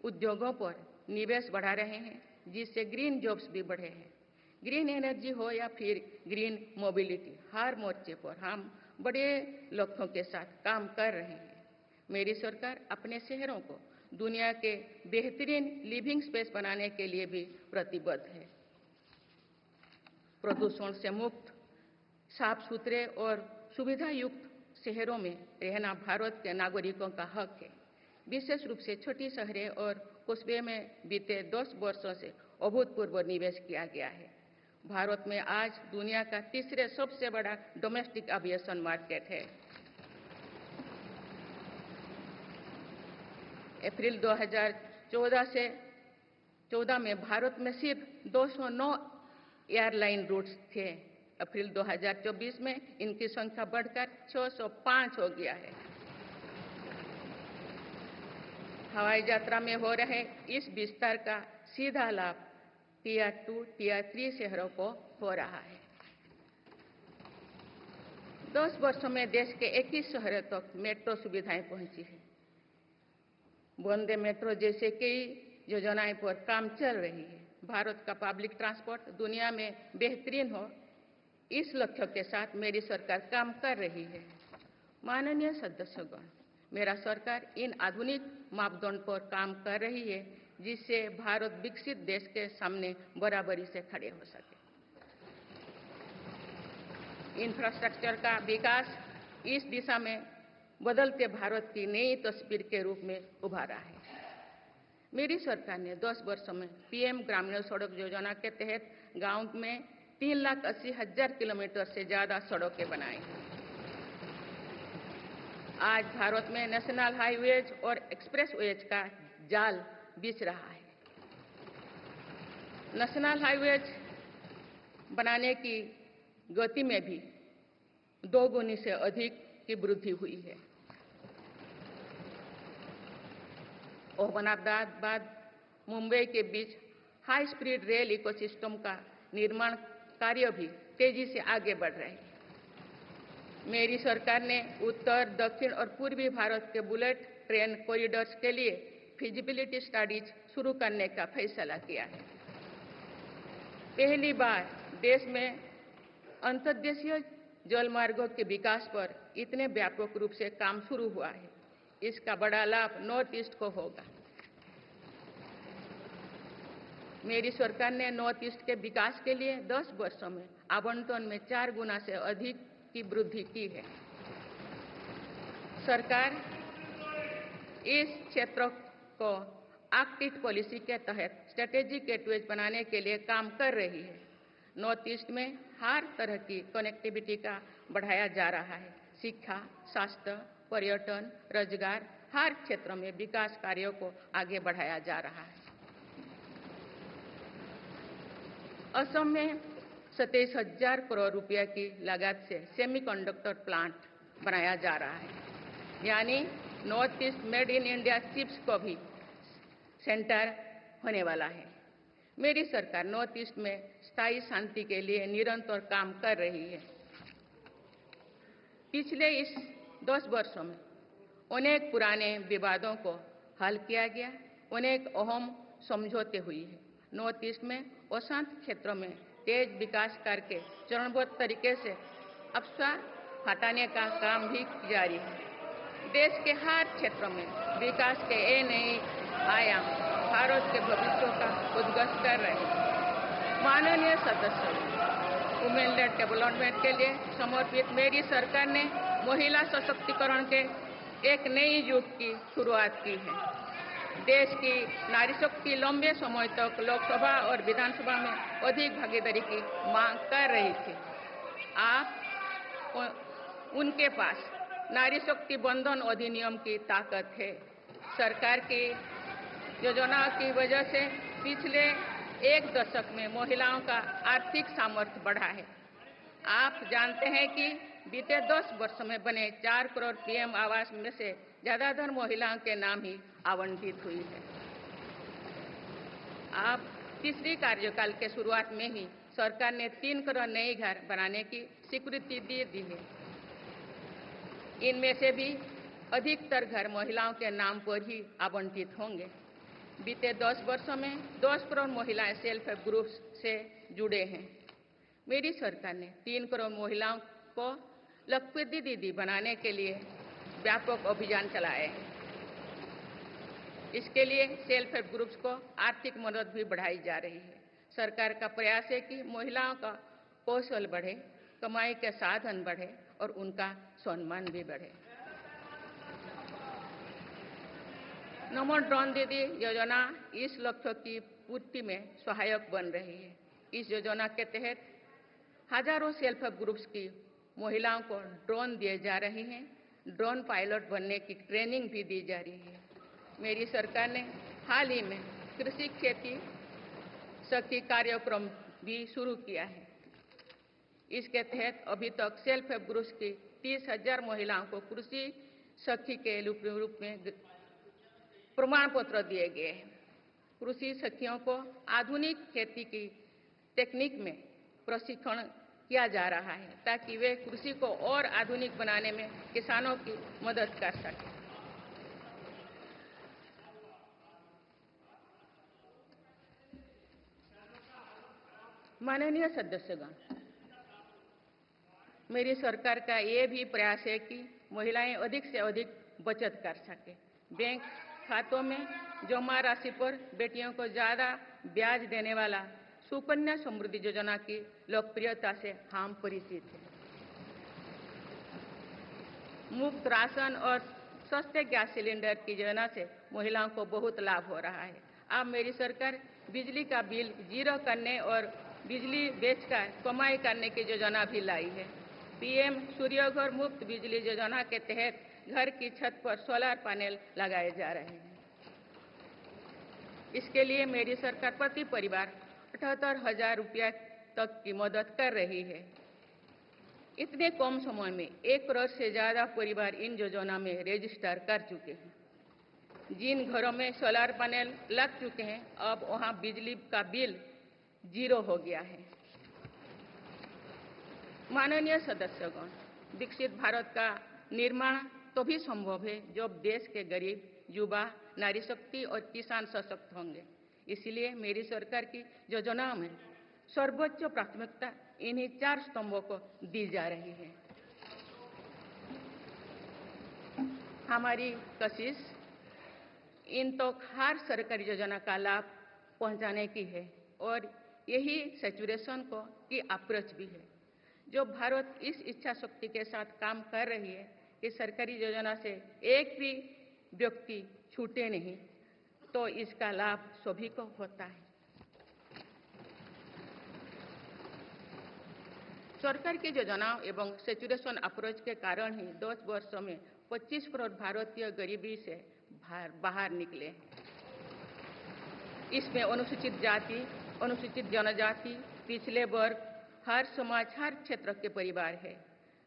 उद्योगों पर निवेश बढ़ा रहे हैं, जिससे ग्रीन जॉब्स भी बढ़े हैं। ग्रीन एनर्जी हो या फिर ग्रीन मोबिलिटी, हर मोर्चे पर हम बड़े लक्ष्यों के साथ काम कर रहे हैं। मेरी सरकार अपने शहरों को दुनिया के बेहतरीन लिविंग स्पेस बनाने के लिए भी प्रतिबद्ध है। प्रदूषण से मुक्त, साफ सुथरे और सुविधा युक्त शहरों में रहना भारत के नागरिकों का हक है। विशेष रूप से छोटी शहरें और कस्बे में बीते 10 वर्षों से अभूतपूर्व निवेश किया गया है। भारत में आज दुनिया का तीसरे सबसे बड़ा डोमेस्टिक एविएशन मार्केट है। अप्रैल 2014 में भारत में सिर्फ 209 एयरलाइन रूट्स थे। अप्रैल 2024 में इनकी संख्या बढ़कर 605 हो गया है। हवाई यात्रा में हो रहे इस विस्तार का सीधा लाभ टियर 2, टियर 3 शहरों को हो रहा है। 10 वर्षों में देश के 21 शहरों तक मेट्रो सुविधाएं पहुंची है। वंदे मेट्रो जैसे कई योजनाएं पर काम चल रही है। भारत का पब्लिक ट्रांसपोर्ट दुनिया में बेहतरीन हो, इस लक्ष्य के साथ मेरी सरकार काम कर रही है। माननीय सदस्यगण, मेरा सरकार इन आधुनिक मापदंड पर काम कर रही है, जिससे भारत विकसित देश के सामने बराबरी से खड़े हो सके। इंफ्रास्ट्रक्चर का विकास इस दिशा में बदलते भारत की नई तस्वीर के रूप में उभारा है। मेरी सरकार ने 10 वर्षों में पीएम ग्रामीण सड़क योजना के तहत गांव में 3,80,000 किलोमीटर से ज्यादा सड़कें बनाई हैं। आज भारत में नेशनल हाईवेज और एक्सप्रेसवेज का जाल बिछ रहा है। नेशनल हाईवेज बनाने की गति में भी 2 गुनी से अधिक की वृद्धि हुई है। अहमदाबाद मुंबई के बीच हाई स्पीड रेल इकोसिस्टम का निर्माण कार्य भी तेजी से आगे बढ़ रहे हैं। मेरी सरकार ने उत्तर, दक्षिण और पूर्वी भारत के बुलेट ट्रेन कॉरिडोर्स के लिए फिजिबिलिटी स्टडीज शुरू करने का फैसला किया है। पहली बार देश में अंतर्देशीय जल मार्गों के विकास पर इतने व्यापक रूप से काम शुरू हुआ है। इसका बड़ा लाभ नॉर्थ ईस्ट को होगा। मेरी सरकार ने नॉर्थ ईस्ट के विकास के लिए 10 वर्षों में आवंटन में 4 गुना से अधिक की वृद्धि की है। सरकार इस क्षेत्र को आर्कटिक पॉलिसी के तहत स्ट्रेटेजिक गेटवेज बनाने के लिए काम कर रही है। नॉर्थ ईस्ट में हर तरह की कनेक्टिविटी का बढ़ाया जा रहा है। शिक्षा, स्वास्थ्य, पर्यटन, रोजगार, हर क्षेत्र में विकास कार्यों को आगे बढ़ाया जा रहा है। असम में 27,000 करोड़ रुपए की लागत से सेमीकंडक्टर प्लांट बनाया जा रहा है। यानी north east made in India chips को भी सेंटर होने वाला है। मेरी सरकार नॉर्थ ईस्ट में स्थायी शांति के लिए निरंतर काम कर रही है। पिछले इस 10 वर्षों में अनेक पुराने विवादों को हल किया गया, अनेक अहम समझौते हुई है। नॉर्थ ईस्ट में अशांत क्षेत्रों में तेज विकास करके चरणबद्ध तरीके से अवसर हटाने का काम भी जारी है। देश के हर क्षेत्र में विकास के ये नए आयाम भारत के भविष्य का उद्घोष कर रहे हैं। माननीय सदस्य, वुमेन लेड डेवलपमेंट के लिए समर्पित मेरी सरकार ने महिला सशक्तिकरण के एक नई युग की शुरुआत की है। देश की नारी शक्ति लंबे समय तक लोकसभा और विधानसभा में अधिक भागीदारी की मांग कर रही थी। उनके पास नारी शक्ति बंधन अधिनियम की ताकत है। सरकार की योजनाओं की वजह से पिछले एक दशक में महिलाओं का आर्थिक सामर्थ्य बढ़ा है। आप जानते हैं कि बीते 10 वर्षों में बने 4 करोड़ पीएम आवास में से ज्यादातर महिलाओं के नाम ही आवंटित हुई है। आप तीसरी कार्यकाल के शुरुआत में ही सरकार ने 3 करोड़ नए घर बनाने की स्वीकृति दे दी है। इनमें से भी अधिकतर घर महिलाओं के नाम पर ही आवंटित होंगे। बीते 10 वर्षों में 10 करोड़ महिलाएं सेल्फ हेल्प ग्रुप से जुड़े हैं। मेरी सरकार ने 3 करोड़ महिलाओं को लखपति दीदी बनाने के लिए व्यापक अभियान चलाए हैं। इसके लिए सेल्फ हेल्प ग्रुप्स को आर्थिक मदद भी बढ़ाई जा रही है। सरकार का प्रयास है कि महिलाओं का कौशल बढ़े, कमाई के साधन बढ़े और उनका सम्मान भी बढ़े। नमो ड्रोन दीदी योजना इस लक्ष्य की पूर्ति में सहायक बन रही है। इस योजना के तहत हजारों सेल्फ हेल्प ग्रुप्स की महिलाओं को ड्रोन दिए जा रहे हैं। ड्रोन पायलट बनने की ट्रेनिंग भी दी जा रही है। मेरी सरकार ने हाल ही में कृषि खेती सखी कार्यक्रम भी शुरू किया है। इसके तहत अभी तक सेल्फ हेल्प ग्रुप्स की 30,000 महिलाओं को कृषि सखी के रूप में प्रमाण पत्र दिए गए हैं। कृषि सखियों को आधुनिक खेती की तकनीक में प्रशिक्षण किया जा रहा है ताकि वे कृषि को और आधुनिक बनाने में किसानों की मदद कर सकें। माननीय सदस्यगण, मेरी सरकार का ये भी प्रयास है कि महिलाएं अधिक से अधिक बचत कर सके। बैंक खातों में जमा राशि पर बेटियों को ज्यादा ब्याज देने वाला सुकन्या समृद्धि योजना की लोकप्रियता से हम परिचित हैं। मुफ्त राशन और सस्ते गैस सिलेंडर की योजना से महिलाओं को बहुत लाभ हो रहा है। अब मेरी सरकार बिजली का बिल जीरो करने और बिजली बेचकर कमाई करने की योजना भी लाई है। पीएम सूर्यघर मुफ्त बिजली योजना के तहत घर की छत पर सोलर पैनल लगाए जा रहे हैं। इसके लिए मेरी सरकार प्रति परिवार 78,000 रुपया तक की मदद कर रही है। इतने कम समय में 1 करोड़ से ज्यादा परिवार इन योजना में रजिस्टर कर चुके हैं। जिन घरों में सोलर पैनल लग चुके हैं, अब वहां बिजली का बिल जीरो हो गया है। माननीय सदस्यगण, विकसित भारत का निर्माण तभी संभव है जब देश के गरीब, युवा, नारी शक्ति और किसान सशक्त होंगे। इसलिए मेरी सरकार की योजनाओं में सर्वोच्च प्राथमिकता इन्हीं 4 स्तंभों को दी जा रही है। हमारी कोशिश इन तक हर सरकारी योजना का लाभ पहुंचाने की है और यही सैचुरेशन को की अप्रोच भी है। जो भारत इस इच्छा शक्ति के साथ काम कर रही है कि सरकारी योजना से एक भी व्यक्ति छूटे नहीं, तो इसका लाभ सभी को होता है। सरकार की योजनाओं एवं सैचुरेशन अप्रोच के कारण ही 10 वर्षों में 25 करोड़ भारतीय गरीबी से बाहर निकले। इसमें अनुसूचित जाति, अनुसूचित जनजाति, पिछले वर्ग, हर समाज, हर क्षेत्र के परिवार है।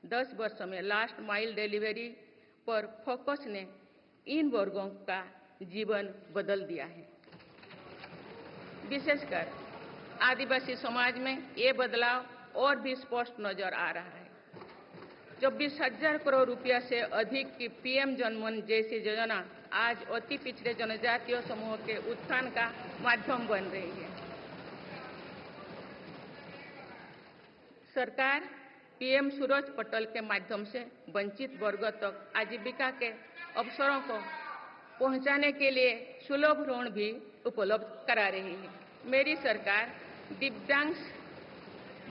10 वर्षों में लास्ट माइल डिलीवरी पर फोकस ने इन वर्गों का जीवन बदल दिया है। विशेषकर आदिवासी समाज में ये बदलाव और भी स्पष्ट नजर आ रहा है। 24,000 करोड़ रुपया से अधिक की पीएम जनमन जैसी योजना आज अति पिछड़े जनजातीय समूह के उत्थान का माध्यम बन रही है। सरकार पीएम सूरज पटल के माध्यम से वंचित वर्गों तक आजीविका के अवसरों को पहुंचाने के लिए सुलभ ऋण भी उपलब्ध करा रही है। मेरी सरकार दिव्यांग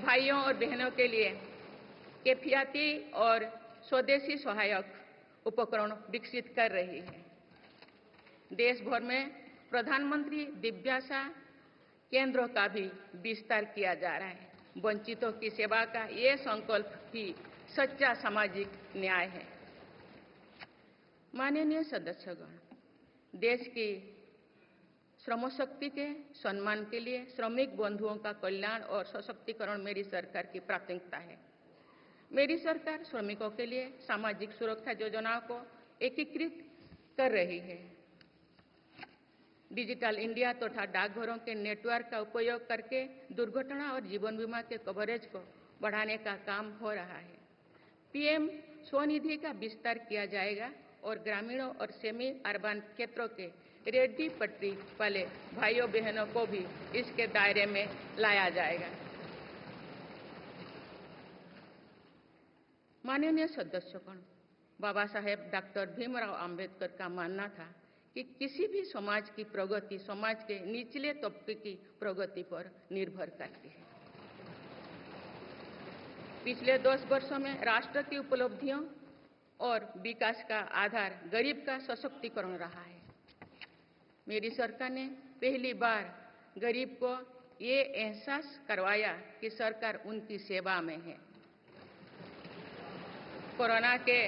भाइयों और बहनों के लिए किफायती और स्वदेशी सहायक उपकरण विकसित कर रही है। देश भर में प्रधानमंत्री दिव्याशा केंद्रों का भी विस्तार किया जा रहा है। वंचितों की सेवा का ये संकल्प ही सच्चा सामाजिक न्याय है। माननीय सदस्यगण, देश की श्रम शक्ति के सम्मान के लिए श्रमिक बंधुओं का कल्याण और सशक्तिकरण मेरी सरकार की प्राथमिकता है। मेरी सरकार श्रमिकों के लिए सामाजिक सुरक्षा योजनाओं को एकीकृत कर रही है। डिजिटल इंडिया तथा डाकघरों के नेटवर्क का उपयोग करके दुर्घटना और जीवन बीमा के कवरेज को बढ़ाने का काम हो रहा है। पीएम स्वनिधि का विस्तार किया जाएगा और ग्रामीणों और सेमी अर्बन क्षेत्रों के रेहड़ी पटरी वाले भाइयों बहनों को भी इसके दायरे में लाया जाएगा। माननीय सदस्यगण, बाबा साहेब डॉक्टर भीमराव अंबेडकर का मानना था कि किसी भी समाज की प्रगति समाज के निचले तबके की प्रगति पर निर्भर करती है। पिछले 10 वर्षों में राष्ट्र की उपलब्धियों और विकास का आधार गरीब का सशक्तिकरण रहा है। मेरी सरकार ने पहली बार गरीब को ये एहसास करवाया कि सरकार उनकी सेवा में है। कोरोना के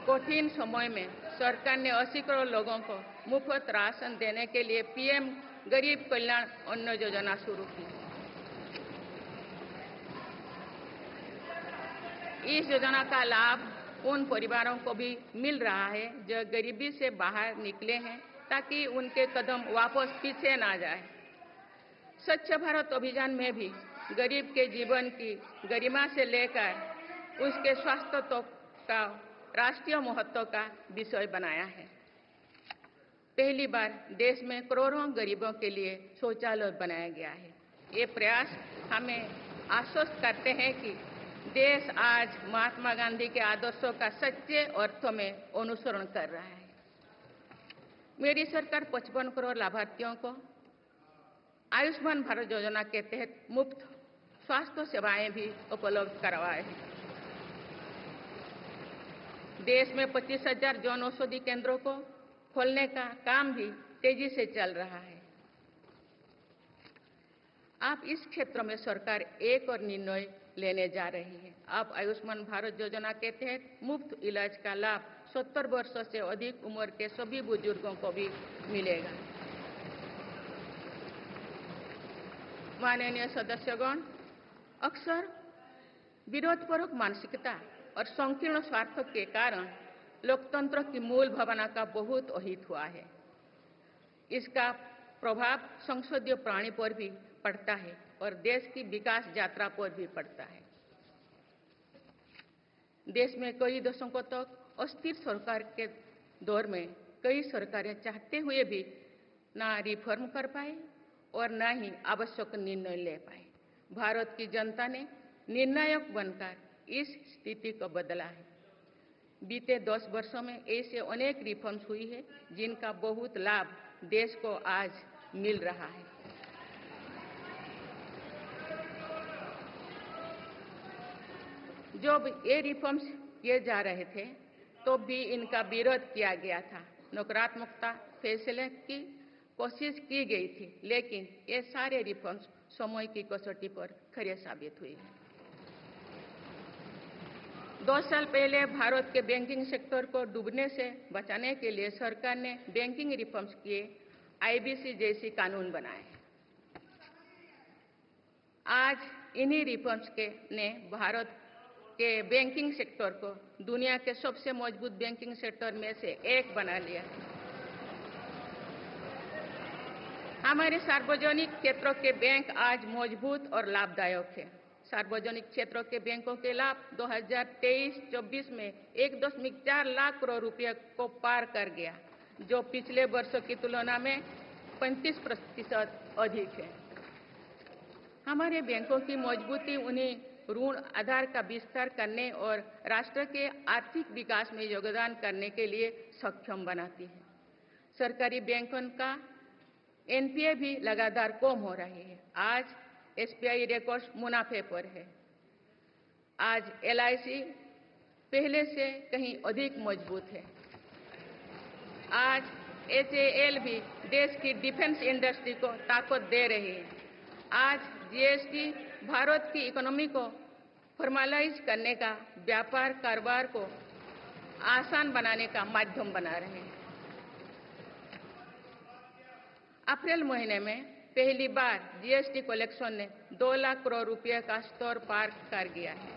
कठिन समय में सरकार ने 80 करोड़ लोगों को मुफ्त राशन देने के लिए पीएम गरीब कल्याण अन्न योजना शुरू की। इस योजना का लाभ उन परिवारों को भी मिल रहा है जो गरीबी से बाहर निकले हैं, ताकि उनके कदम वापस पीछे ना जाए। स्वच्छ भारत अभियान में भी गरीब के जीवन की गरिमा से लेकर उसके स्वास्थ्य तक का राष्ट्रीय महत्व का विषय बनाया है। पहली बार देश में करोड़ों गरीबों के लिए शौचालय बनाया गया है। ये प्रयास हमें आश्वस्त करते हैं कि देश आज महात्मा गांधी के आदर्शों का सच्चे अर्थों में अनुसरण कर रहा है। मेरी सरकार 55 करोड़ लाभार्थियों को आयुष्मान भारत योजना के तहत मुफ्त स्वास्थ्य सेवाएं भी उपलब्ध करवाए हैं। देश में 25,000 जन औषधि केंद्रों को खोलने का काम भी तेजी से चल रहा है। आप इस क्षेत्र में सरकार एक और निर्णय लेने जा रही है। अब आयुष्मान भारत योजना के तहत मुफ्त इलाज का लाभ 70 वर्षों से अधिक उम्र के सभी बुजुर्गों को भी मिलेगा। माननीय सदस्यगण, अक्सर विरोधपूर्वक मानसिकता और संकीर्ण स्वार्थ के कारण लोकतंत्र की मूल भावना का बहुत अहित हुआ है। इसका प्रभाव संसदीय प्रणाली पर भी पड़ता है और देश की विकास यात्रा पर भी पड़ता है। देश में कई दशकों तक अस्थिर सरकार के दौर में कई सरकारें चाहते हुए भी ना रिफॉर्म कर पाए और ना ही आवश्यक निर्णय ले पाए। भारत की जनता ने निर्णायक बनकर इस स्थिति को बदला है। बीते 10 वर्षों में ऐसे अनेक रिफॉर्म्स हुई है जिनका बहुत लाभ देश को आज मिल रहा है। जब ये रिफॉर्म्स किए जा रहे थे तो भी इनका विरोध किया गया था। नकारात्मकता फैसले की कोशिश की गई थी, लेकिन ये सारे रिफॉर्म्स समय की कसौटी पर खरे साबित हुए हैं। 2 साल पहले भारत के बैंकिंग सेक्टर को डूबने से बचाने के लिए सरकार ने बैंकिंग रिफॉर्म्स किए, आईबीसी जैसी कानून बनाए। आज इन्हीं रिफॉर्म्स ने भारत के बैंकिंग सेक्टर को दुनिया के सबसे मजबूत बैंकिंग सेक्टर में से एक बना लिया। हमारे सार्वजनिक क्षेत्रों के बैंक आज मजबूत और लाभदायक है। सार्वजनिक क्षेत्रों के बैंकों के लाभ 2023-24 में 1.4 लाख करोड़ रुपए को पार कर गया, जो पिछले वर्षों की तुलना में 35% अधिक है। हमारे बैंकों की मजबूती उन्हीं ऋण आधार का विस्तार करने और राष्ट्र के आर्थिक विकास में योगदान करने के लिए सक्षम बनाती है। सरकारी बैंकों का एनपीए भी लगातार कम हो रही है। आज एसबीआई रिकॉर्ड मुनाफे पर है। आज एलआईसी पहले से कहीं अधिक मजबूत है। आज एचएएल भी देश की डिफेंस इंडस्ट्री को ताकत दे रही है। आज जीएसटी भारत की इकोनॉमी को फॉर्मलाइज करने का, व्यापार कारोबार को आसान बनाने का माध्यम बना रहे हैं। अप्रैल महीने में पहली बार जीएसटी कलेक्शन ने 2 लाख करोड़ रुपए का स्तर पार कर गया है।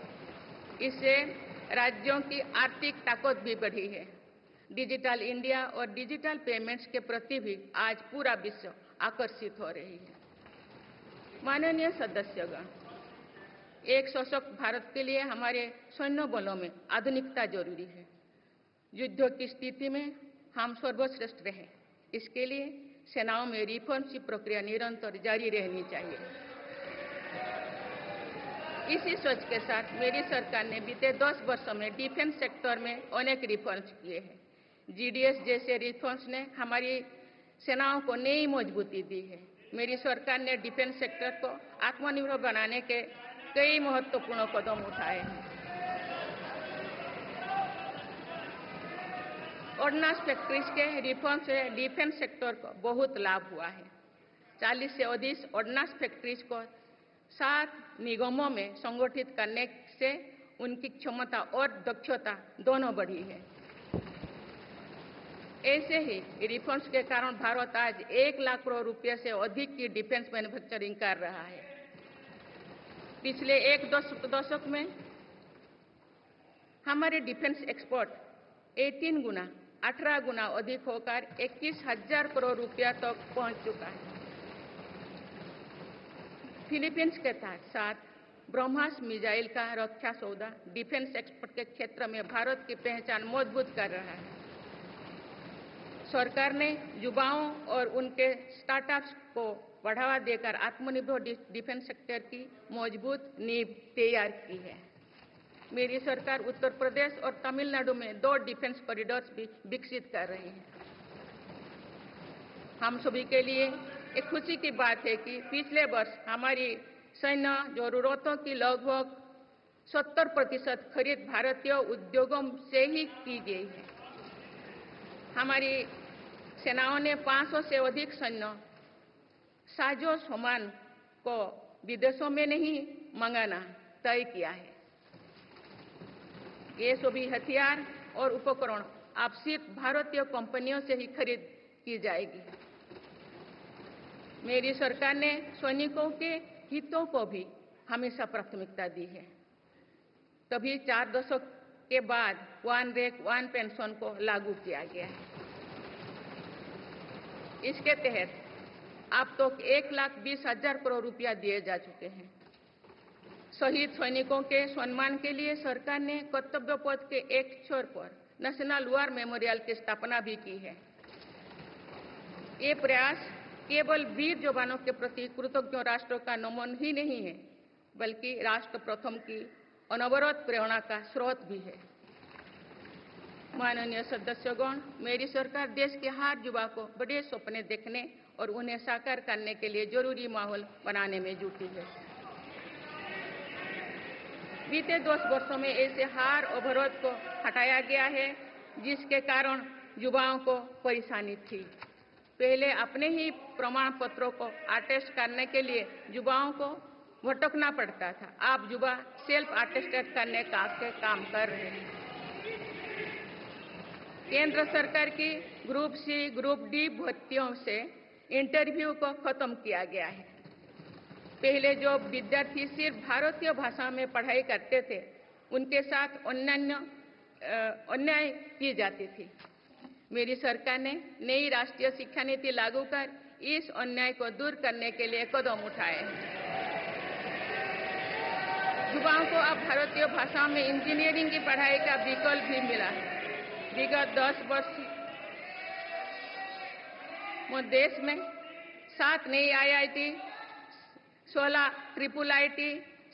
इससे राज्यों की आर्थिक ताकत भी बढ़ी है। डिजिटल इंडिया और डिजिटल पेमेंट्स के प्रति भी आज पूरा विश्व आकर्षित हो रही है। माननीय सदस्यगण, एक सशक्त भारत के लिए हमारे सैन्य बलों में आधुनिकता जरूरी है। युद्ध की स्थिति में हम सर्वश्रेष्ठ रहे, इसके लिए सेनाओं में रिफॉर्म्स की प्रक्रिया निरंतर जारी रहनी चाहिए। इसी सोच के साथ मेरी सरकार ने बीते 10 वर्षों में डिफेंस सेक्टर में अनेक रिफॉर्म्स किए हैं। जीडीएस जैसे रिफॉर्म्स ने हमारी सेनाओं को नई मजबूती दी है। मेरी सरकार ने डिफेंस सेक्टर को आत्मनिर्भर बनाने के कई महत्वपूर्ण कदम उठाए हैं। ऑर्डिनेंस फैक्ट्रीज के रिफॉर्म से डिफेंस सेक्टर को बहुत लाभ हुआ है। 40 से अधिक ऑर्डिनेंस फैक्ट्रीज को 7 निगमों में संगठित करने से उनकी क्षमता और दक्षता दोनों बढ़ी है। ऐसे ही रिफॉर्म्स के कारण भारत आज 1 लाख करोड़ रुपए से अधिक की डिफेंस मैन्युफैक्चरिंग कर रहा है। पिछले एक दशक में हमारे डिफेंस एक्सपोर्ट 18 गुना अधिक होकर 21,000 करोड़ रुपया तक पहुंच चुका है। फिलीपींस के साथ ब्रह्मास मिसाइल का रक्षा सौदा डिफेंस एक्सपोर्ट के क्षेत्र में भारत की पहचान मजबूत कर रहा है। सरकार ने युवाओं और उनके स्टार्टअप्स को बढ़ावा देकर आत्मनिर्भर डिफेंस सेक्टर की मजबूत नींव तैयार की है। मेरी सरकार उत्तर प्रदेश और तमिलनाडु में 2 डिफेंस कॉरिडोर्स भी विकसित कर रही है। हम सभी के लिए एक खुशी की बात है कि पिछले वर्ष हमारी सैन्य जरूरतों की लगभग 70% खरीद भारतीय उद्योगों से ही की गई है। हमारी सेनाओं ने 500 से अधिक सैन्य साजो सामान को विदेशों में नहीं मंगाना तय किया है। ये सभी हथियार और उपकरण अब सिर्फ भारतीय कंपनियों से ही खरीद की जाएगी। मेरी सरकार ने सैनिकों के हितों को भी हमेशा प्राथमिकता दी है। तभी 4 दशक के बाद 1 रैंक 1 पेंशन को लागू किया गया है। इसके तहत अब तक 1,20,000 करोड़ रुपया दिए जा चुके हैं। शहीद सैनिकों के सम्मान के लिए सरकार ने कर्तव्य पथ के एक छोर पर नेशनल वॉर मेमोरियल की स्थापना भी की है। ये प्रयास केवल वीर जवानों के प्रति कृतज्ञ राष्ट्र का नमन ही नहीं है, बल्कि राष्ट्र प्रथम की अनवरत प्रेरणा का स्रोत भी है। माननीय सदस्यगण, मेरी सरकार देश के हर युवा को बड़े सपने देखने और उन्हें साकार करने के लिए जरूरी माहौल बनाने में जुटी है। बीते 10 वर्षों में ऐसे हर अवरोध को हटाया गया है जिसके कारण युवाओं को परेशानी थी। पहले अपने ही प्रमाण पत्रों को अटेस्ट करने के लिए युवाओं को भटकना पड़ता था। अब युवा सेल्फ अटेस्टेड करने का काम कर रहे हैं। केंद्र सरकार की ग्रुप सी, ग्रुप डी भर्तियों से इंटरव्यू को खत्म किया गया है। पहले जो विद्यार्थी सिर्फ भारतीय भाषा में पढ़ाई करते थे, उनके साथ अन्याय की जाती थी। मेरी सरकार ने नई राष्ट्रीय शिक्षा नीति लागू कर इस अन्याय को दूर करने के लिए कदम उठाए हैं। युवाओं को अब भारतीय भाषा में इंजीनियरिंग की पढ़ाई का विकल्प भी मिला है। विगत 10 वर्ष में देश में 7 नई IIT, 16 ट्रिपल IIT,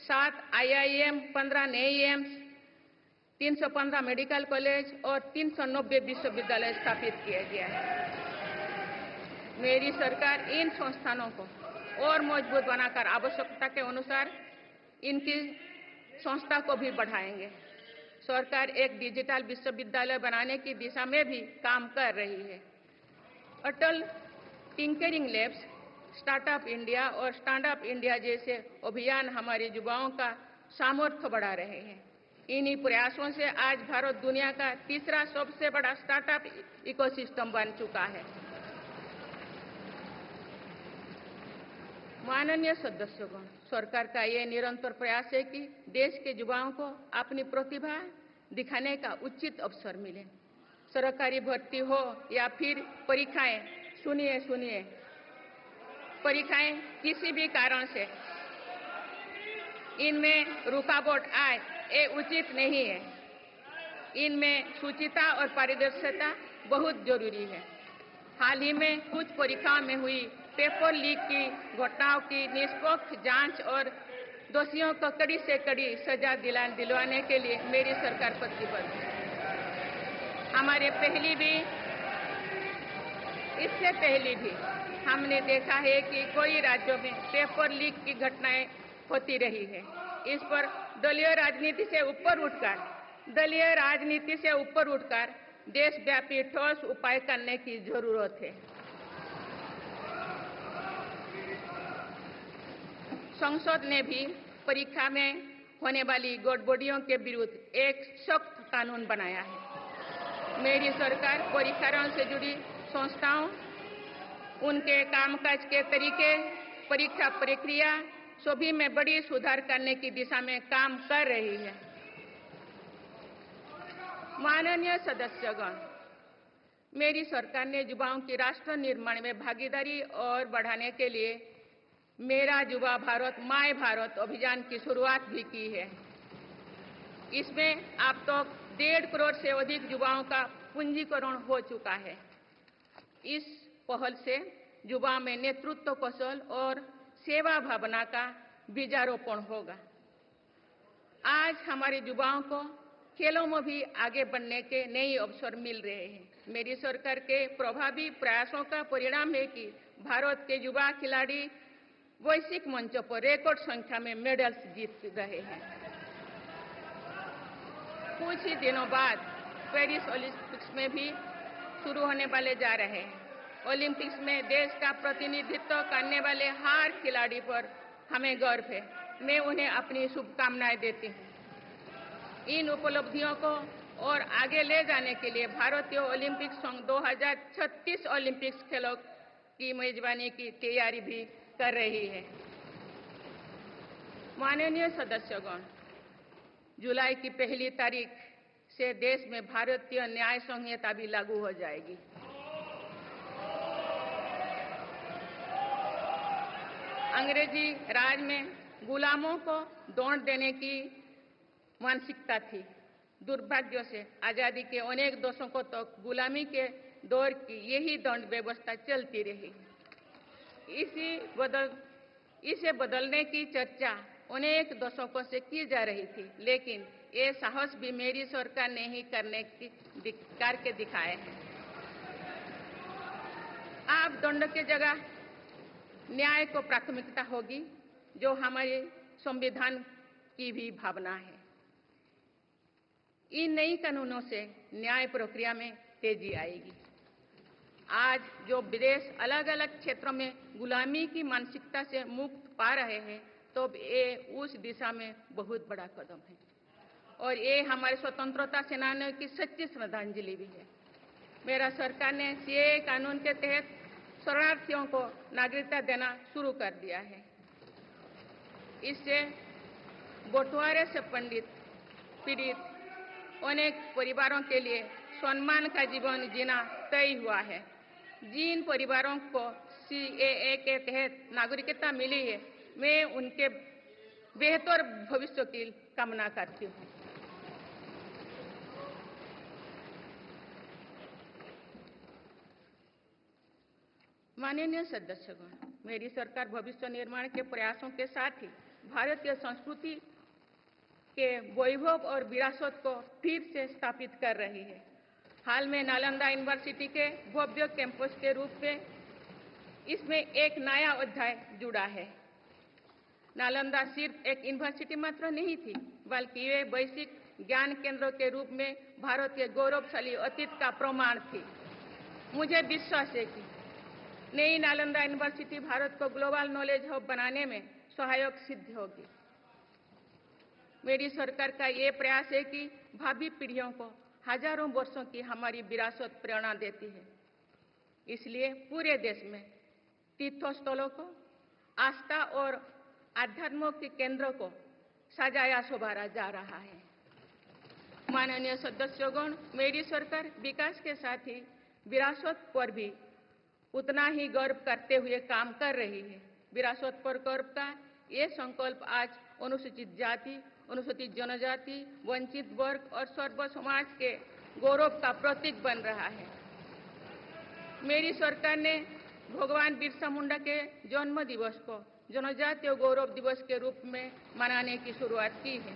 7 IIM, 15 नए एम्स, 315 मेडिकल कॉलेज और 390 विश्वविद्यालय स्थापित किया गया है। मेरी सरकार इन संस्थानों को और मजबूत बनाकर आवश्यकता के अनुसार इनकी संस्था को भी बढ़ाएंगे। सरकार एक डिजिटल विश्वविद्यालय बनाने की दिशा में भी काम कर रही है। अटल टिंकरिंग लैब्स, स्टार्टअप इंडिया और स्टैंड अप इंडिया जैसे अभियान हमारे युवाओं का सामर्थ्य बढ़ा रहे हैं। इन्हीं प्रयासों से आज भारत दुनिया का तीसरा सबसे बड़ा स्टार्टअप इकोसिस्टम बन चुका है। माननीय सदस्यगण, सरकार का ये निरंतर प्रयास है कि देश के युवाओं को अपनी प्रतिभा दिखाने का उचित अवसर मिले। सरकारी भर्ती हो या फिर परीक्षाएं, सुनिए, परीक्षाएं किसी भी कारण से इनमें रुकावट आए, ये उचित नहीं है। इनमें शुचिता और पारदर्शिता बहुत जरूरी है। हाल ही में कुछ परीक्षाओं में हुई पेपर लीक की घटनाओं की निष्पक्ष जांच और दोषियों को कड़ी से कड़ी सजा दिलवाने के लिए मेरी सरकार प्रतिबद्ध है। इससे पहले भी हमने देखा है कि कई राज्यों में पेपर लीक की घटनाएं होती रही है। इस पर दलीय राजनीति से ऊपर उठकर देशव्यापी ठोस उपाय करने की जरूरत है। संसद ने भी परीक्षा में होने वाली गड़बड़ियों के विरुद्ध एक सख्त कानून बनाया है। मेरी सरकार परीक्षाओं से जुड़ी संस्थाओं, उनके कामकाज के तरीके, परीक्षा प्रक्रिया सभी में बड़ी सुधार करने की दिशा में काम कर रही है। माननीय सदस्यगण, मेरी सरकार ने युवाओं की राष्ट्र निर्माण में भागीदारी और बढ़ाने के लिए मेरा युवा भारत माय भारत अभियान की शुरुआत भी की है। इसमें अब तक 1.5 करोड़ से अधिक युवाओं का पंजीकरण हो चुका है। इस पहल से युवाओं में नेतृत्व कौशल और सेवा भावना का बीजारोपण होगा। आज हमारे युवाओं को खेलों में भी आगे बढ़ने के नए अवसर मिल रहे हैं। मेरी सरकार के प्रभावी प्रयासों का परिणाम है कि भारत के युवा खिलाड़ी वैश्विक मंचों पर रिकॉर्ड संख्या में मेडल्स जीत रहे हैं। कुछ ही दिनों बाद पेरिस ओलंपिक्स में भी शुरू होने वाले जा रहे हैं। ओलंपिक्स में देश का प्रतिनिधित्व करने वाले हर खिलाड़ी पर हमें गर्व है। मैं उन्हें अपनी शुभकामनाएं देती हूं। इन उपलब्धियों को और आगे ले जाने के लिए भारतीय ओलंपिक संघ 2036 ओलंपिक्स खेलों की मेजबानी की तैयारी भी कर रही है। माननीय सदस्यगण, जुलाई की 1 तारीख से देश में भारतीय न्याय संहिता भी लागू हो जाएगी। अंग्रेजी राज में गुलामों को दौड़ देने की मानसिकता थी। दुर्भाग्य से आजादी के अनेक दशकों तक गुलामी के दौर की यही दंड व्यवस्था चलती रही। इसे बदलने की चर्चा अनेक दशकों से की जा रही थी, लेकिन ये साहस भी मेरी सरकार ने ही करके दिखाए हैं। अब दंड के जगह न्याय को प्राथमिकता होगी, जो हमारे संविधान की भी भावना है। इन नई कानूनों से न्याय प्रक्रिया में तेजी आएगी। आज जो विदेश अलग अलग क्षेत्रों में गुलामी की मानसिकता से मुक्त पा रहे हैं, तो ये उस दिशा में बहुत बड़ा कदम है और ये हमारे स्वतंत्रता सेनानियों की सच्ची श्रद्धांजलि भी है। मेरा सरकार ने सीएए कानून के तहत शरणार्थियों को नागरिकता देना शुरू कर दिया है। इससे बंटवारे से पीड़ित अनेक परिवारों के लिए सम्मान का जीवन जीना तय हुआ है। जिन परिवारों को सीएए के तहत नागरिकता मिली है, मैं उनके बेहतर भविष्य की कामना करती हूँ। माननीय सदस्यगण, मेरी सरकार भविष्य निर्माण के प्रयासों के साथ ही भारतीय संस्कृति के वैभव और विरासत को फिर से स्थापित कर रही है। हाल में नालंदा यूनिवर्सिटी के भव्य कैंपस के रूप में इसमें एक नया अध्याय जुड़ा है। नालंदा सिर्फ एक यूनिवर्सिटी मात्र नहीं थी, बल्कि वे वैश्विक ज्ञान केंद्र के रूप में भारत के गौरवशाली अतीत का प्रमाण थी। मुझे विश्वास है कि नई नालंदा यूनिवर्सिटी भारत को ग्लोबल नॉलेज हब बनाने में सहायक सिद्ध होगी। मेरी सरकार का ये प्रयास है कि भावी पीढ़ियों को हजारों वर्षों की हमारी विरासत प्रेरणा देती है। इसलिए पूरे देश में तीर्थस्थलों को, आस्था और आध्यात्म के केंद्रों को सजाया संवारा जा रहा है। माननीय सदस्यगण, मेरी सरकार विकास के साथ ही विरासत पर भी उतना ही गर्व करते हुए काम कर रही है। विरासत पर गर्व का ये संकल्प आज अनुसूचित जाति, अनुसूचित जनजाति, वंचित वर्ग और सर्व समाज के गौरव का प्रतीक बन रहा है। मेरी सरकार ने भगवान बिरसा मुंडा के जन्म दिवस को जनजातीय गौरव दिवस के रूप में मनाने की शुरुआत की है।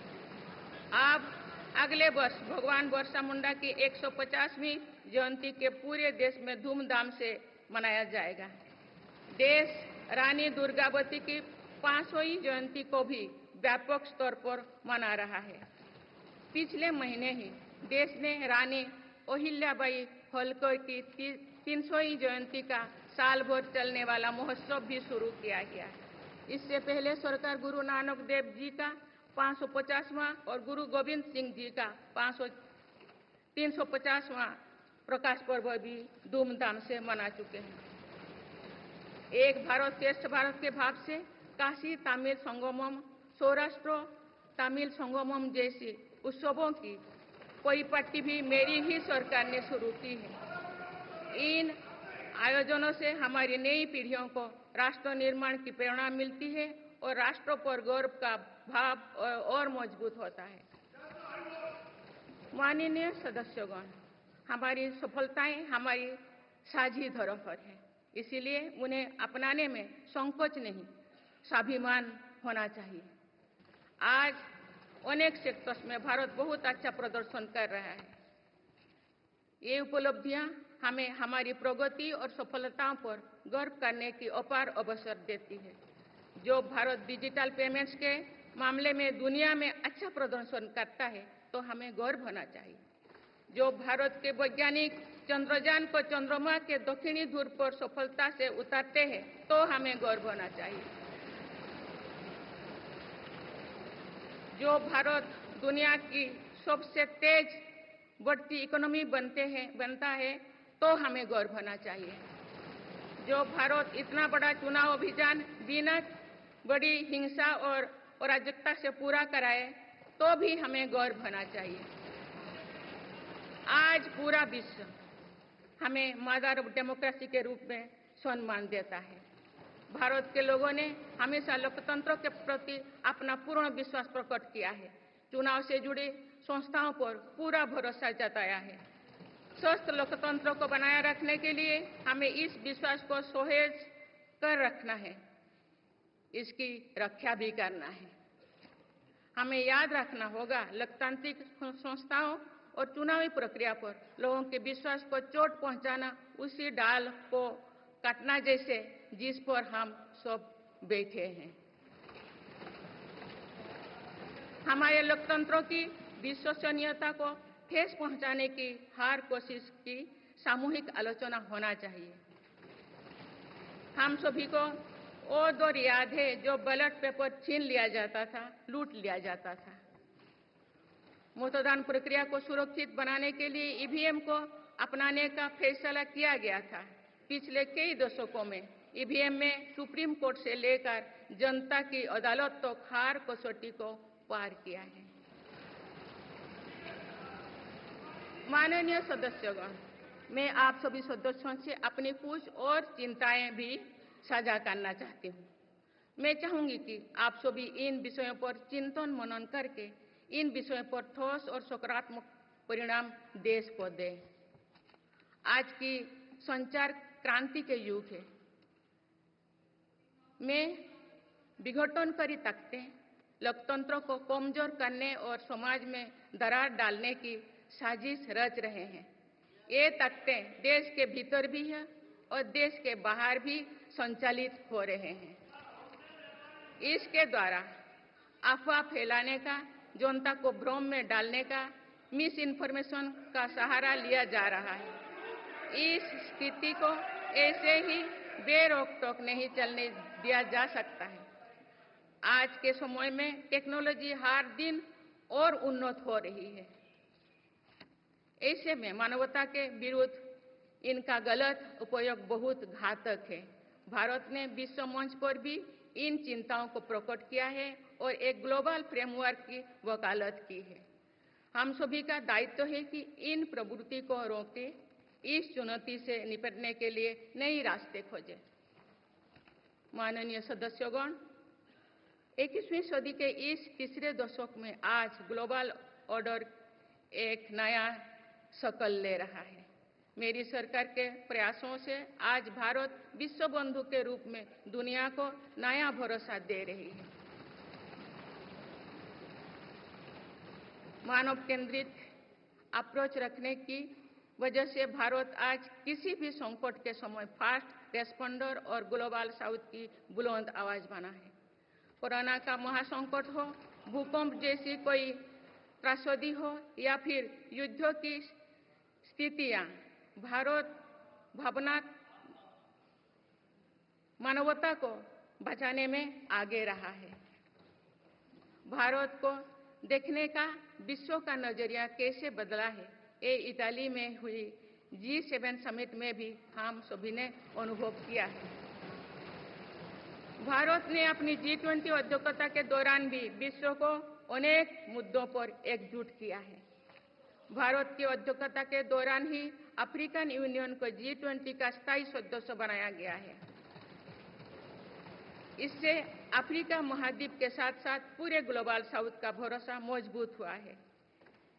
अब अगले वर्ष भगवान बिरसा मुंडा की 150वीं जयंती के पूरे देश में धूमधाम से मनाया जाएगा। देश रानी दुर्गावती की 500वीं जयंती को भी व्यापक स्तर पर मना रहा है। पिछले महीने ही देश ने रानी अहिल्याबाई होलकर की 300वीं जयंती का साल भर चलने वाला महोत्सव भी शुरू किया गया है। इससे पहले सरकार गुरु नानक देव जी का 550वां और गुरु गोविंद सिंह जी का 350वां प्रकाश पर्व भी धूमधाम से मना चुके हैं। एक भारत श्रेष्ठ भारत के भाव से काशी तमिल संगमम, सौराष्ट्र तमिल संगमम जैसी उत्सवों की परिपाटी भी मेरी ही सरकार ने शुरू की है। इन आयोजनों से हमारी नई पीढ़ियों को राष्ट्र निर्माण की प्रेरणा मिलती है और राष्ट्र पर गौरव का भाव और मजबूत होता है। माननीय सदस्यगण, हमारी सफलताएं हमारी साझी धरोहर है, इसीलिए उन्हें अपनाने में संकोच नहीं, स्वाभिमान होना चाहिए। आज अनेक सेक्टर्स में भारत बहुत अच्छा प्रदर्शन कर रहा है। ये उपलब्धियां हमें हमारी प्रगति और सफलताओं पर गर्व करने की अपार अवसर देती है। जो भारत डिजिटल पेमेंट्स के मामले में दुनिया में अच्छा प्रदर्शन करता है, तो हमें गर्व होना चाहिए। जो भारत के वैज्ञानिक चंद्रयान को चंद्रमा के दक्षिणी ध्रुव पर सफलता से उतारते हैं, तो हमें गर्व होना चाहिए। जो भारत दुनिया की सबसे तेज बढ़ती इकोनॉमी बनता है, तो हमें गर्व होना चाहिए। जो भारत इतना बड़ा चुनाव अभियान बिना बड़ी हिंसा और अराजकता से पूरा कराए, तो भी हमें गर्व होना चाहिए। आज पूरा विश्व हमें मदर ऑफ डेमोक्रेसी के रूप में सम्मान देता है। भारत के लोगों ने हमेशा लोकतंत्र के प्रति अपना पूर्ण विश्वास प्रकट किया है। चुनाव से जुड़ी संस्थाओं पर पूरा भरोसा जताया है। स्वस्थ लोकतंत्र को बनाए रखने के लिए हमें इस विश्वास को सुसहेज कर रखना है, इसकी रक्षा भी करना है। हमें याद रखना होगा, लोकतांत्रिक संस्थाओं और चुनावी प्रक्रिया पर लोगों के विश्वास को चोट पहुंचाना उसी डाल को काटना जैसे जिस पर हम सब बैठे हैं। हमारे लोकतंत्रों की विश्वसनीयता को ठेस पहुंचाने की हर कोशिश की सामूहिक आलोचना होना चाहिए। हम सभी को वो दौर याद है जो बैलेट पेपर छीन लिया जाता था, लूट लिया जाता था। मतदान प्रक्रिया को सुरक्षित बनाने के लिए ईवीएम को अपनाने का फैसला किया गया था। पिछले कई दशकों में ईवीएम में सुप्रीम कोर्ट से लेकर जनता की अदालत तक हर कसौटी को पार किया है। माननीय सदस्यगण, मैं आप सभी सदस्यों से अपनी कुछ और चिंताएं भी साझा करना चाहती हूँ। मैं चाहूंगी कि आप सभी इन विषयों पर चिंतन मनन करके इन विषयों पर ठोस और सकारात्मक परिणाम देश को दें। आज की संचार क्रांति के युग है। मैं विघटनकारी ताकतें लोकतंत्र को कमजोर करने और समाज में दरार डालने की साजिश रच रहे हैं। ये ताकतें देश के भीतर भी है और देश के बाहर भी संचालित हो रहे हैं। इसके द्वारा अफवाह फैलाने का, जनता को भ्रम में डालने का, मिस इन्फॉर्मेशन का सहारा लिया जा रहा है। इस स्थिति को ऐसे ही बेरोक-टोक नहीं चलने दिया जा सकता है। आज के समय में टेक्नोलॉजी हर दिन और उन्नत हो रही है। ऐसे में मानवता के विरुद्ध इनका गलत उपयोग बहुत घातक है। भारत ने विश्व मंच पर भी इन चिंताओं को प्रकट किया है और एक ग्लोबल फ्रेमवर्क की वकालत की है। हम सभी का दायित्व है कि इन प्रवृत्ति को रोके, इस चुनौती से निपटने के लिए नए रास्ते खोजें। माननीय सदस्यगण, 21वीं सदी के इस तीसरे दशक में आज ग्लोबल ऑर्डर एक नया शक्ल ले रहा है। मेरी सरकार के प्रयासों से आज भारत विश्व बंधु के रूप में दुनिया को नया भरोसा दे रही है। मानव केंद्रित अप्रोच रखने की वजह से भारत आज किसी भी संकट के समय फास्ट रेस्पॉन्डर और ग्लोबल साउथ की बुलंद आवाज बना है। कोरोना का महासंकट हो, भूकंप जैसी कोई त्रासदी हो या फिर युद्धों की स्थितियां, भारत मानवता को बचाने में आगे रहा है। भारत को देखने का विश्व का नजरिया कैसे बदला है, ये इटली में हुई G7 समिट में भी हम सभी ने अनुभव किया है। भारत ने अपनी G20 अध्यक्षता के दौरान भी विश्व को अनेक मुद्दों पर एकजुट किया है। भारत की अध्यक्षता के दौरान ही अफ्रीकन यूनियन को G20 का स्थायी सदस्य बनाया गया है। इससे अफ्रीका महाद्वीप के साथ साथ पूरे ग्लोबल साउथ का भरोसा मजबूत हुआ है।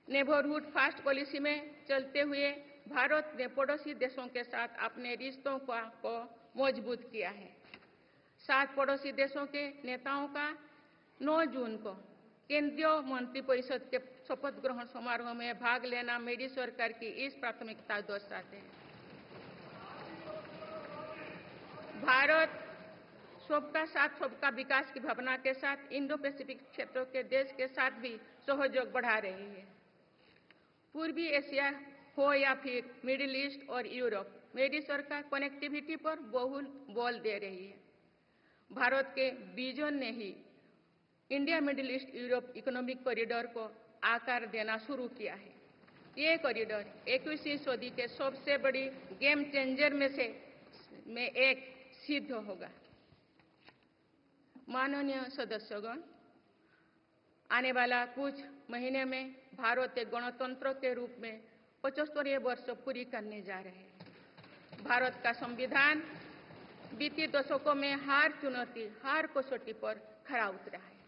नेबरहुड फर्स्ट पॉलिसी में चलते हुए भारत ने पड़ोसी देशों के साथ अपने रिश्तों को मजबूत किया है। 7 पड़ोसी देशों के नेताओं का 9 जून को केंद्रीय मंत्रिपरिषद के शपथ ग्रहण समारोह में भाग लेना मेरी सरकार की इस प्राथमिकता दर्शाते हैं। भारत सबका साथ सबका विकास की भावना के साथ इंडो पैसिफिक क्षेत्रों के देश के साथ भी सहयोग बढ़ा रही है। पूर्वी एशिया हो या फिर मिडिल ईस्ट और यूरोप, मेरी सरकार कनेक्टिविटी पर बहुल बल दे रही है। भारत के विजन ने ही India Middle East Europe economic corridor को आकार देना शुरू किया है। ये कॉरिडोर 21वीं सदी के सबसे बड़ी गेम चेंजर में एक सिद्ध होगा। माननीय सदस्यगण, आने वाला कुछ महीने में भारत एक गणतंत्र के रूप में 75वें वर्ष पूरी करने जा रहे हैं। भारत का संविधान बीते दशकों में हर चुनौती, हर कसौटी पर खरा उतरा है।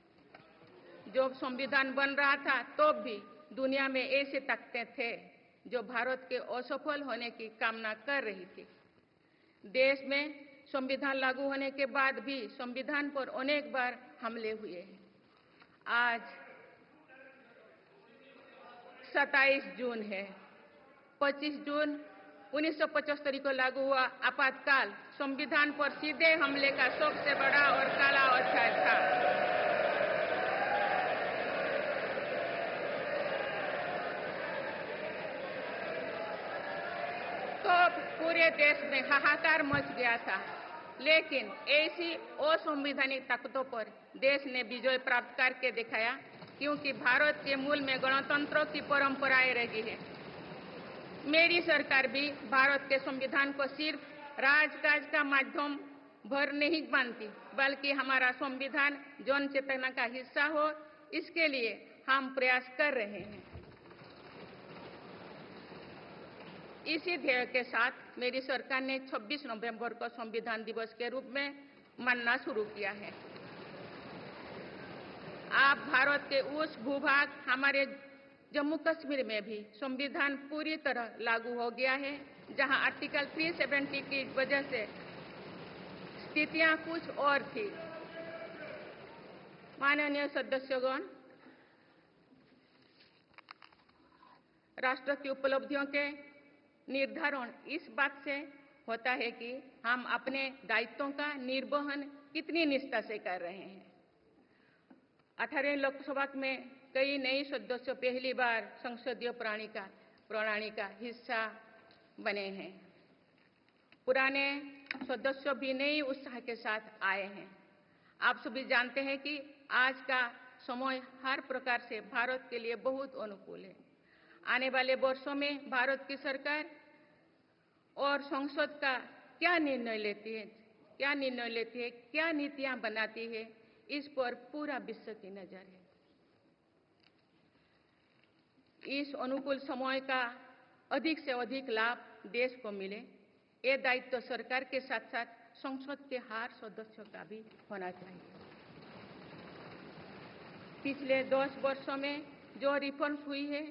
जब संविधान बन रहा था तब भी दुनिया में ऐसे ताकतें थे जो भारत के असफल होने की कामना कर रही थी। देश में संविधान लागू होने के बाद भी संविधान पर अनेक बार हमले हुए हैं। आज 27 जून है। 25 जून 1975 को लागू हुआ आपातकाल संविधान पर सीधे हमले का सबसे बड़ा और काला अध्याय था। तो पूरे देश में हाहाकार मच गया था, लेकिन ऐसी असंवैधानिक ताकतों पर देश ने विजय प्राप्त करके दिखाया, क्योंकि भारत के मूल में गणतंत्र की परंपराएं रही है। मेरी सरकार भी भारत के संविधान को सिर्फ राजकाज का माध्यम भर नहीं मानती, बल्कि हमारा संविधान जन चेतना का हिस्सा हो, इसके लिए हम प्रयास कर रहे हैं। इसी ध्येय के साथ मेरी सरकार ने 26 नवंबर को संविधान दिवस के रूप में मानना शुरू किया है। अब भारत के उस भूभाग हमारे जम्मू कश्मीर में भी संविधान पूरी तरह लागू हो गया है, जहां आर्टिकल 370 की वजह से स्थितियां कुछ और थी। माननीय सदस्यगण, राष्ट्र की उपलब्धियों के निर्धारण इस बात से होता है कि हम अपने दायित्वों का निर्वहन कितनी निष्ठा से कर रहे हैं। 18 लोकसभा में कई नए सदस्य पहली बार संसदीय प्रणाली का हिस्सा बने हैं। पुराने सदस्य भी नए उत्साह के साथ आए हैं। आप सभी जानते हैं कि आज का समय हर प्रकार से भारत के लिए बहुत अनुकूल है। आने वाले वर्षों में भारत की सरकार और संसद का क्या निर्णय लेती है, क्या नीतियां बनाती है, इस पर पूरा विश्व की नजर है। इस अनुकूल समय का अधिक से अधिक लाभ देश को मिले, ये दायित्व सरकार के साथ साथ संसद के हर सदस्य का भी होना चाहिए। पिछले 10 वर्षों में जो रिफॉर्म्स हुई है,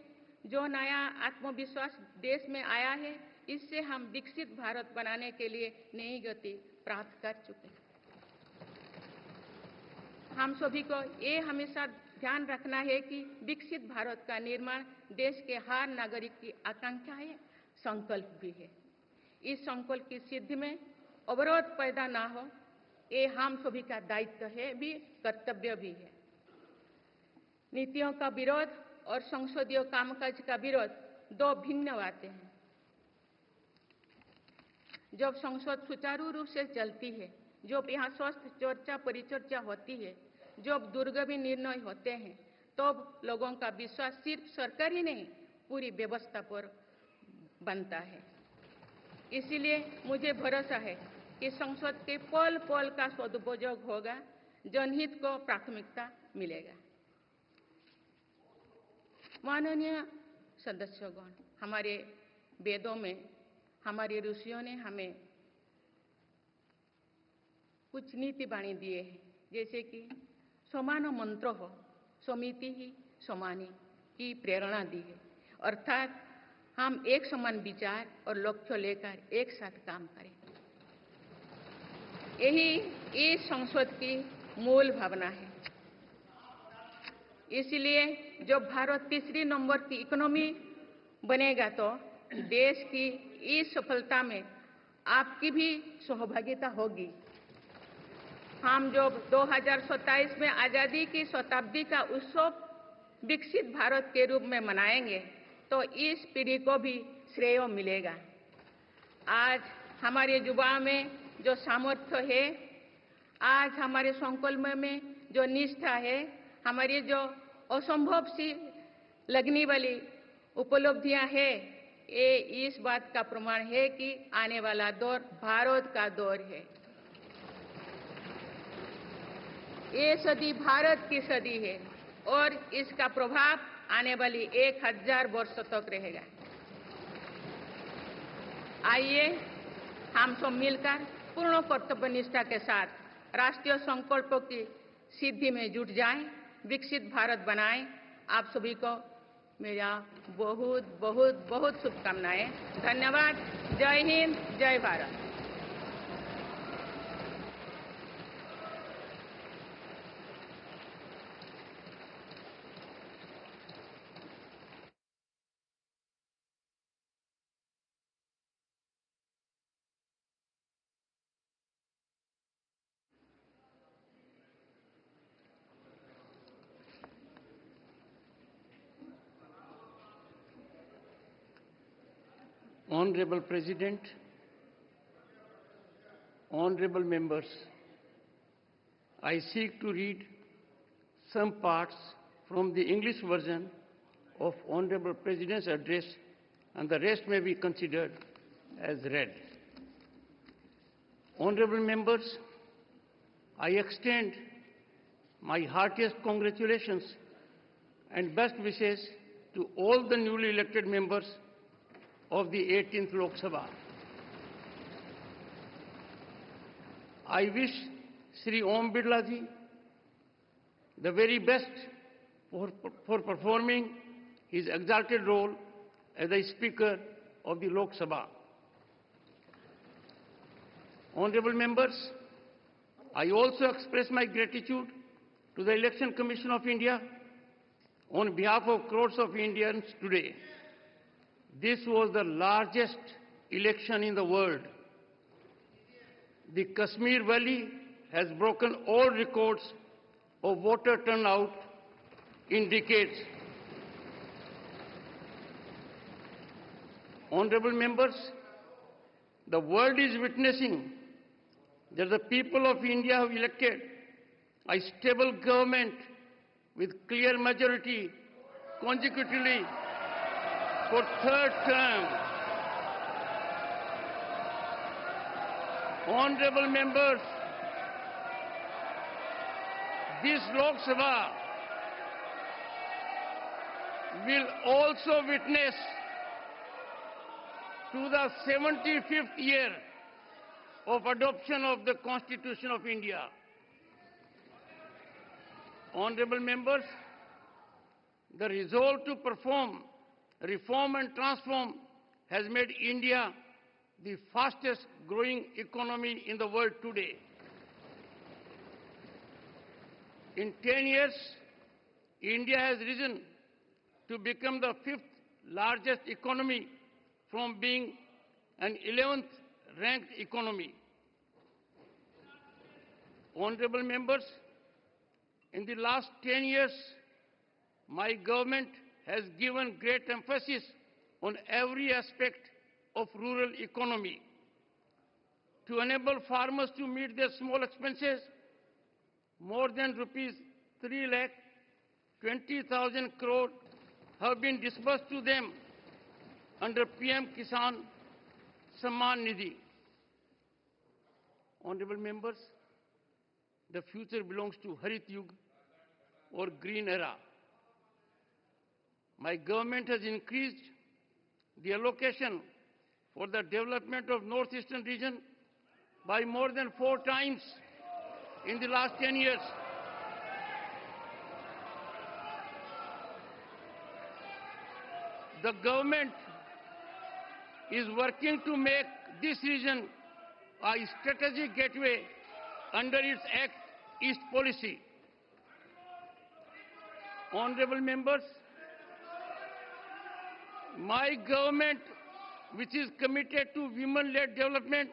जो नया आत्मविश्वास देश में आया है, इससे हम विकसित भारत बनाने के लिए नई गति प्राप्त कर चुके हैं। हम सभी को ये हमेशा ध्यान रखना है कि विकसित भारत का निर्माण देश के हर नागरिक की आकांक्षा है, संकल्प भी है। इस संकल्प की सिद्धि में अवरोध पैदा ना हो, ये हम सभी का दायित्व है भी, कर्तव्य भी है। नीतियों का विरोध और संसदीय कामकाज का विरोध दो भिन्न बातें हैं। जब संसद सुचारू रूप से चलती है, जब यहाँ स्वस्थ चर्चा परिचर्चा होती है, जब दूरगामी निर्णय होते हैं, तब लोगों का विश्वास सिर्फ सरकार ही नहीं, पूरी व्यवस्था पर बनता है। इसीलिए मुझे भरोसा है कि संसद के पल पल का सदुपयोग होगा, जनहित को प्राथमिकता मिलेगा। माननीय सदस्यगण, हमारे वेदों में हमारे ऋषियों ने हमें कुछ नीति वाणी दिए हैं, जैसे कि समान मंत्र हो समिति ही समानी की प्रेरणा दी है। अर्थात हम एक समान विचार और लक्ष्य लेकर एक साथ काम करें। यही इस संसद की मूल भावना है। इसलिए जब भारत तीसरी नंबर की इकोनॉमी बनेगा, तो देश की इस सफलता में आपकी भी सहभागिता होगी। हम जब 2027 में आजादी की शताब्दी का उत्सव विकसित भारत के रूप में मनाएंगे, तो इस पीढ़ी को भी श्रेय मिलेगा। आज हमारे युवाओं में जो सामर्थ्य है, आज हमारे संकल्प में जो निष्ठा है, हमारी जो असंभव सी लगने वाली उपलब्धियां हैं, ये इस बात का प्रमाण है कि आने वाला दौर भारत का दौर है। ये सदी भारत की सदी है और इसका प्रभाव आने वाली 1000 वर्षों तक रहेगा। आइए हम सब मिलकर पूर्ण कर्तव्य निष्ठा के साथ राष्ट्रीय संकल्पों की सिद्धि में जुट जाएं, विकसित भारत बनाएं। आप सभी को मेरा बहुत बहुत बहुत शुभकामनाएं। धन्यवाद। जय हिंद, जय Bharat. Honorable President, honorable members, I seek to read some parts from the English version of Honorable President's address, and the rest may be considered as read. Honorable members, I extend my heartiest congratulations and best wishes to all the newly elected members of the 18th Lok Sabha. I wish Sri Om Birla Ji the very best for performing his exalted role as the Speaker of the Lok Sabha. Honorable members, I also express my gratitude to the Election Commission of India on behalf of crores of Indians today. This was the largest election in the world. The Kashmir Valley has broken all records of voter turnout in decades. Honorable members, the world is witnessing that the people of India have elected a stable government with clear majority consecutively for third term. Honorable members, this Lok Sabha will also witness to the 75th year of adoption of the Constitution of India. Honorable members, the resolve to perform, reform and transform has made India the fastest growing economy in the world today. In 10 years, India has risen to become the 5th largest economy from being an 11th ranked economy. Honorable members, in the last 10 years, my government has given great emphasis on every aspect of rural economy. To enable farmers to meet their small expenses, more than rupees 3,20,000 crore have been disbursed to them under PM Kisan Samman Nidhi. Honorable members, the future belongs to Harit Yug or Green Era. My government has increased the allocation for the development of Northeastern region by more than 4 times in the last 10 years. The government is working to make this region a strategic gateway under its Act East policy. Honorable members, my government, which is committed to women-led development,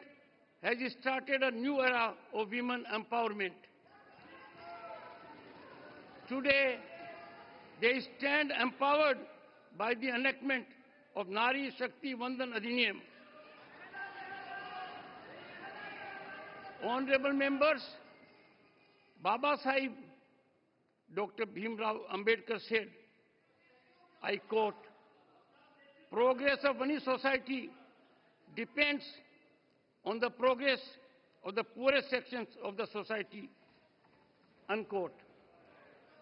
has started a new era of women empowerment. Today, they stand empowered by the enactment of Nari Shakti Vandan Adhiniyam. Honorable members, Baba Sahib Dr. Bhimrao Ambedkar said, I quote, "Progress of any society depends on the progress of the poorest sections of the society," unquote.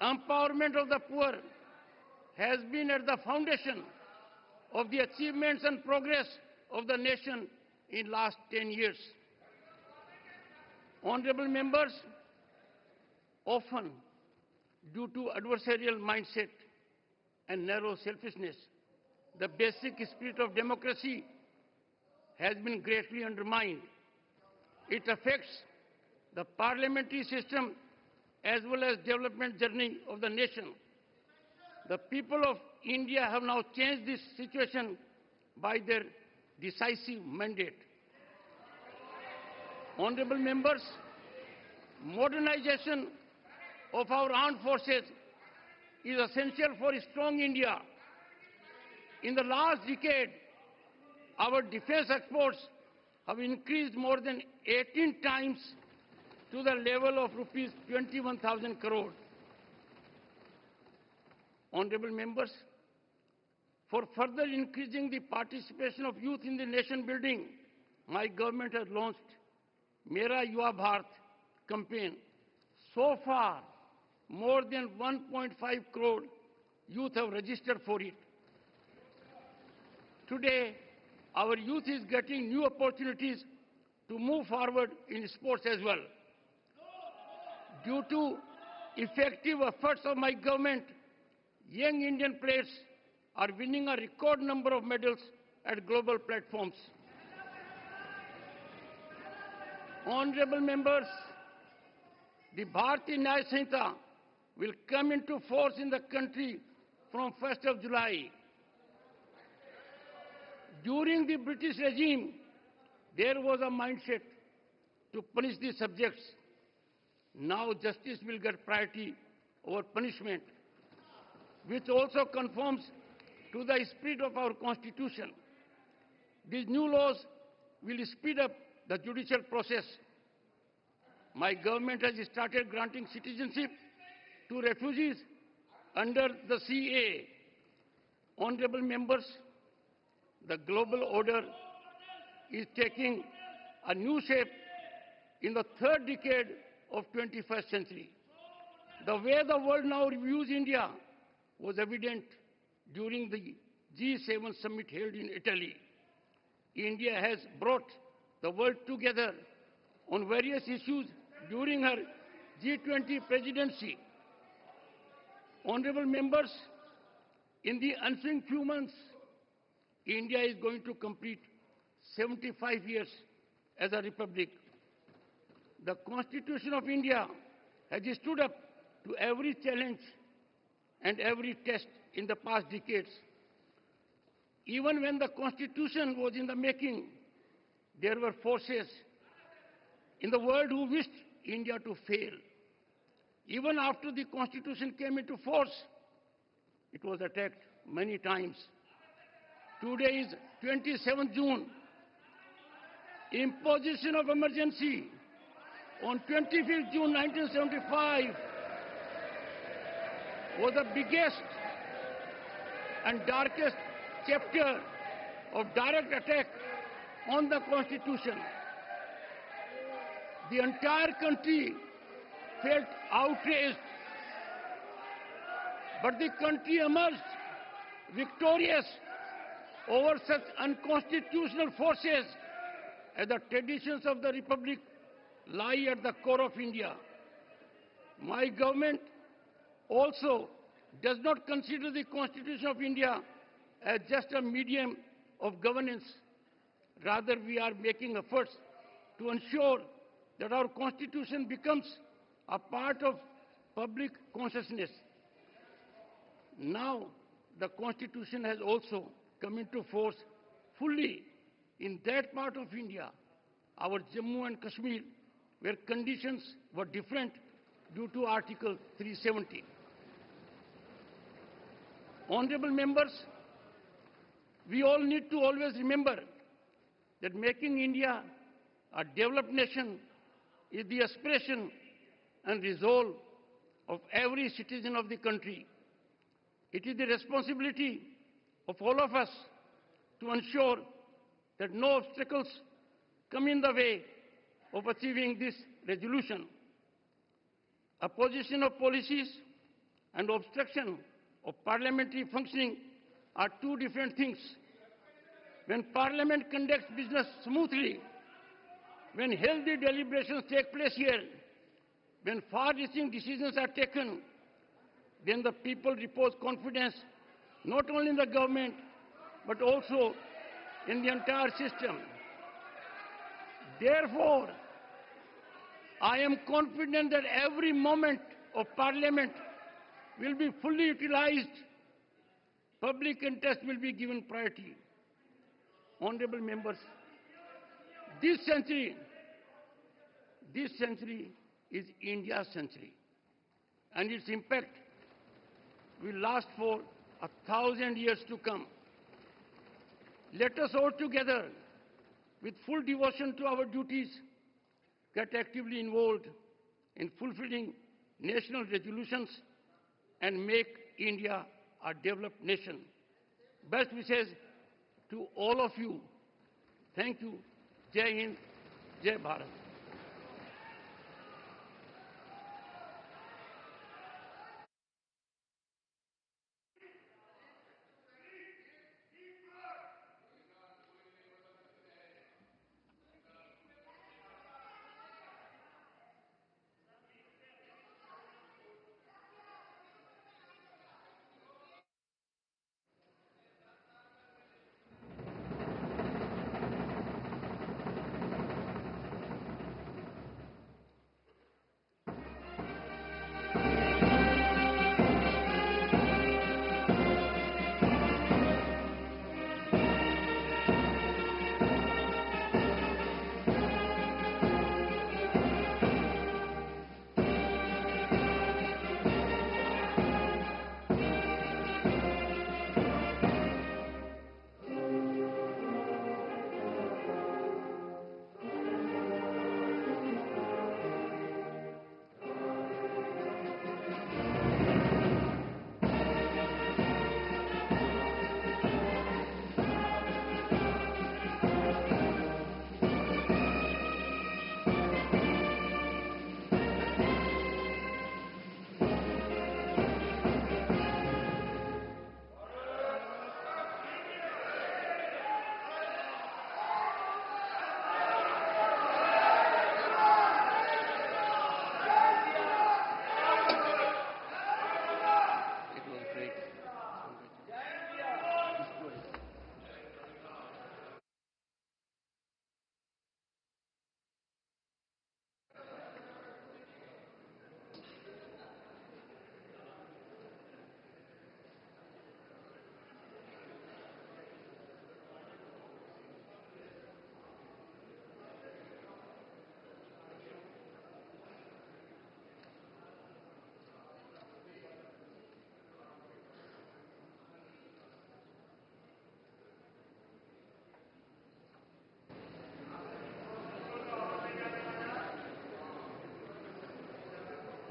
Empowerment of the poor has been at the foundation of the achievements and progress of the nation in last 10 years. Honorable members, often due to adversarial mindset and narrow selfishness, the basic spirit of democracy has been greatly undermined. It affects the parliamentary system as well as development journey of the nation. The people of India have now changed this situation by their decisive mandate. Honorable members, modernization of our armed forces is essential for a strong India. In the last decade, our defense exports have increased more than 18 times to the level of rupees 21,000 crore. Honorable members, for further increasing the participation of youth in the nation building, my government has launched Mera Yuva Bharat campaign. So far, more than 1.5 crore youth have registered for it. Today, our youth is getting new opportunities to move forward in sports as well. Due to effective efforts of my government, young Indian players are winning a record number of medals at global platforms. Honorable members, the Bharatiya Nyaya Samhita will come into force in the country from 1st of July. During the British regime, there was a mindset to punish the subjects. Now justice will get priority over punishment, which also conforms to the spirit of our Constitution. These new laws will speed up the judicial process. My government has started granting citizenship to refugees under the CAA. Honorable members, the global order is taking a new shape in the third decade of 21st century. The way the world now views India was evident during the G7 summit held in Italy. India has brought the world together on various issues during her G20 presidency. Honorable members, in the ensuing few months, India is going to complete 75 years as a republic. The Constitution of India has stood up to every challenge and every test in the past decades. Even when the Constitution was in the making, there were forces in the world who wished India to fail. Even after the Constitution came into force, it was attacked many times. Today is 27th June. Imposition of emergency on 25th June 1975 was the biggest and darkest chapter of direct attack on the Constitution. The entire country felt outraged, but the country emerged victorious over such unconstitutional forces, as the traditions of the Republic lie at the core of India. My government also does not consider the Constitution of India as just a medium of governance. Rather, we are making efforts to ensure that our Constitution becomes a part of public consciousness. Now, the Constitution has also come into force fully in that part of India, our Jammu and Kashmir, where conditions were different due to Article 370. Honorable members, we all need to always remember that making India a developed nation is the aspiration and resolve of every citizen of the country. It is the responsibility of all of us to ensure that no obstacles come in the way of achieving this resolution. Opposition of policies and obstruction of parliamentary functioning are two different things. When Parliament conducts business smoothly, when healthy deliberations take place here, when far-reaching decisions are taken, then the people repose confidence not only in the government, but also in the entire system. Therefore, I am confident that every moment of Parliament will be fully utilized. Public interest will be given priority. Honorable members, this century is India's century, and its impact will last for 1,000 years to come. Let us all together, with full devotion to our duties, get actively involved in fulfilling national resolutions and make India a developed nation. Best wishes to all of you. Thank you. Jai Hind, Jai Bharat.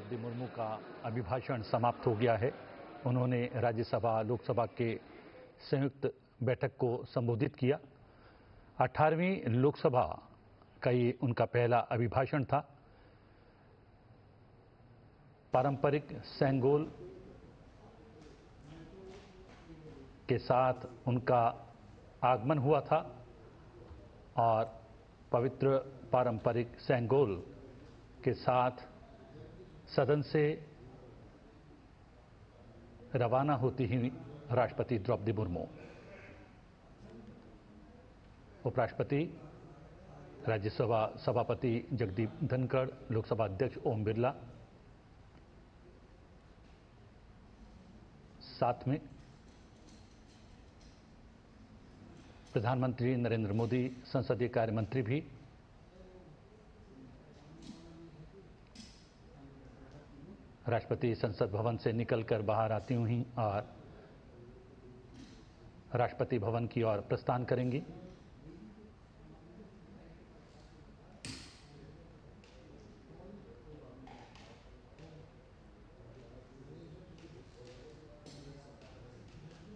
Draupadi Murmu का अभिभाषण समाप्त हो गया है। उन्होंने राज्यसभा लोकसभा के संयुक्त बैठक को संबोधित किया। 18वीं लोकसभा का ये उनका पहला अभिभाषण था। पारंपरिक सेंगोल के साथ उनका आगमन हुआ था और पवित्र पारंपरिक सेंगोल के साथ सदन से रवाना होती ही राष्ट्रपति द्रौपदी मुर्मू, उपराष्ट्रपति, राज्यसभा सभापति जगदीप धनखड़, लोकसभा अध्यक्ष ओम बिरला, साथ में प्रधानमंत्री नरेंद्र मोदी, संसदीय कार्य मंत्री भी राष्ट्रपति संसद भवन से निकलकर बाहर आती हुई और राष्ट्रपति भवन की ओर प्रस्थान करेंगी।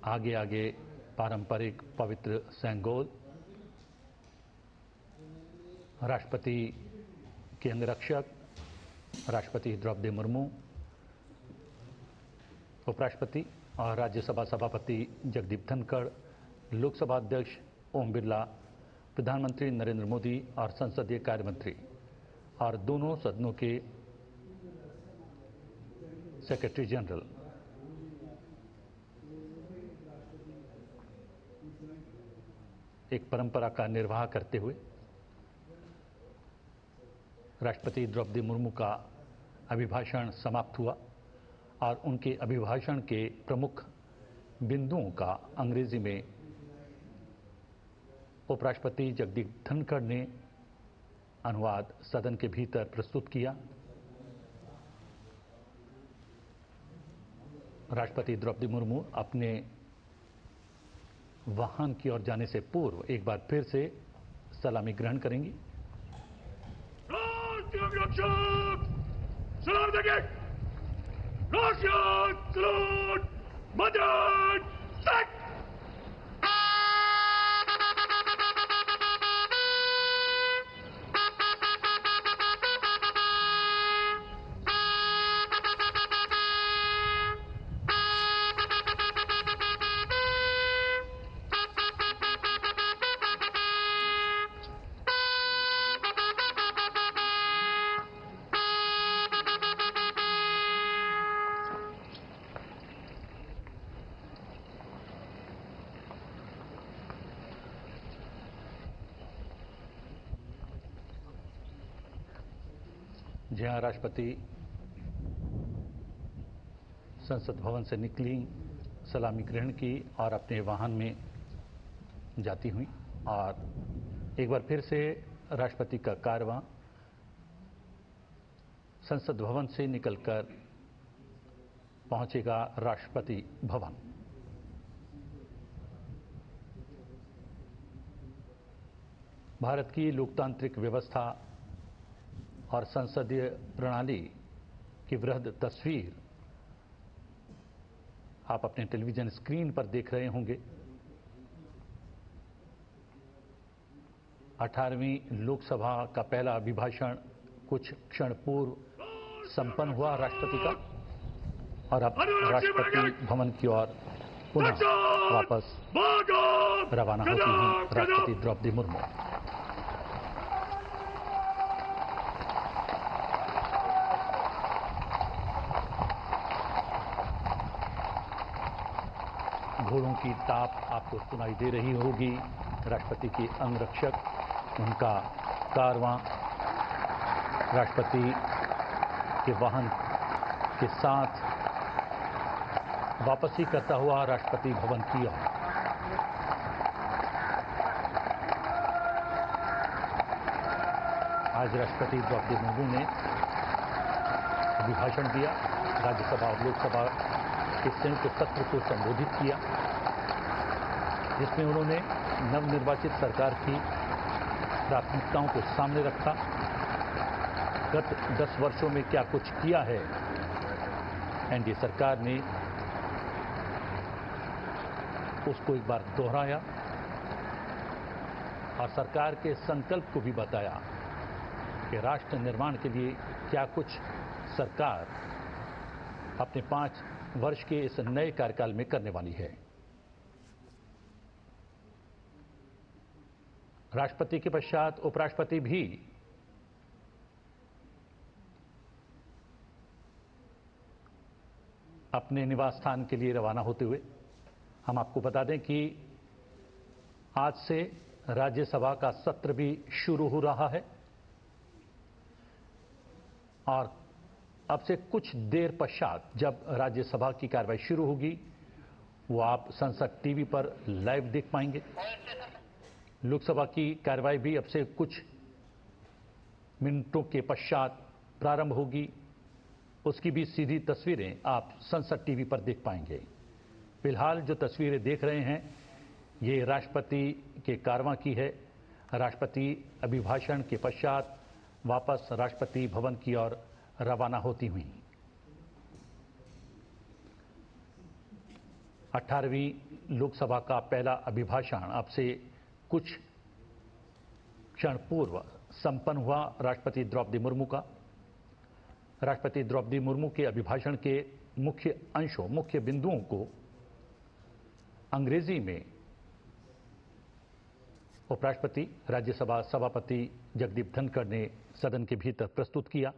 आगे आगे पारंपरिक पवित्र सेंगोल, राष्ट्रपति के अंगरक्षक राष्ट्रपति द्रौपदी मुर्मू, उपराष्ट्रपति और राज्यसभा सभापति जगदीप धनखड़, लोकसभा अध्यक्ष ओम बिरला, प्रधानमंत्री नरेंद्र मोदी और संसदीय कार्य मंत्री और दोनों सदनों के सेक्रेटरी जनरल एक परंपरा का निर्वाह करते हुए राष्ट्रपति द्रौपदी मुर्मू का अभिभाषण समाप्त हुआ और उनके अभिभाषण के प्रमुख बिंदुओं का अंग्रेजी में उपराष्ट्रपति जगदीप धनखड़ ने अनुवाद सदन के भीतर प्रस्तुत किया। राष्ट्रपति द्रौपदी मुर्मू अपने वाहन की ओर जाने से पूर्व एक बार फिर से सलामी ग्रहण करेंगी। जहां राष्ट्रपति संसद भवन से निकली, सलामी ग्रहण की और अपने वाहन में जाती हुई और एक बार फिर से राष्ट्रपति का कारवां संसद भवन से निकलकर पहुंचेगा राष्ट्रपति भवन। भारत की लोकतांत्रिक व्यवस्था और संसदीय प्रणाली की वृहद तस्वीर आप अपने टेलीविजन स्क्रीन पर देख रहे होंगे। 18वीं लोकसभा का पहला अभिभाषण कुछ क्षण पूर्व संपन्न हुआ राष्ट्रपति का और अब राष्ट्रपति भवन की ओर पुनः वापस रवाना होती हैं राष्ट्रपति द्रौपदी मुर्मू। घोड़ों की टाप आपको सुनाई दे रही होगी। राष्ट्रपति के अंगरक्षक, उनका कारवां राष्ट्रपति के वाहन के साथ वापसी करता हुआ राष्ट्रपति भवन की ओर। आज राष्ट्रपति द्रौपदी मुर्मू ने अभिभाषण दिया, राज्यसभा और लोकसभा के संयुक्त सत्र को संबोधित किया, जिसमें उन्होंने नवनिर्वाचित सरकार की प्राथमिकताओं को सामने रखा गत 10 वर्षों में क्या कुछ किया है एनडीए सरकार ने, उसको एक बार दोहराया और सरकार के संकल्प को भी बताया कि राष्ट्र निर्माण के लिए क्या कुछ सरकार अपने 5 वर्ष के इस नए कार्यकाल में करने वाली है। राष्ट्रपति के पश्चात उपराष्ट्रपति भी अपने निवास स्थान के लिए रवाना होते हुए, हम आपको बता दें कि आज से राज्यसभा का सत्र भी शुरू हो रहा है और अब से कुछ देर पश्चात जब राज्यसभा की कार्रवाई शुरू होगी वो आप संसद टीवी पर लाइव देख पाएंगे। लोकसभा की कार्रवाई भी अब से कुछ मिनटों के पश्चात प्रारंभ होगी, उसकी भी सीधी तस्वीरें आप संसद टीवी पर देख पाएंगे। फिलहाल जो तस्वीरें देख रहे हैं ये राष्ट्रपति के कारवां की है। राष्ट्रपति अभिभाषण के पश्चात वापस राष्ट्रपति भवन की ओर रवाना होती हुई। 18वीं लोकसभा का पहला अभिभाषण अब से कुछ क्षण पूर्व संपन्न हुआ राष्ट्रपति द्रौपदी मुर्मू का। राष्ट्रपति द्रौपदी मुर्मू के अभिभाषण के मुख्य अंशों, मुख्य बिंदुओं को अंग्रेजी में उपराष्ट्रपति राज्यसभा सभापति जगदीप धनखड़ ने सदन के भीतर प्रस्तुत किया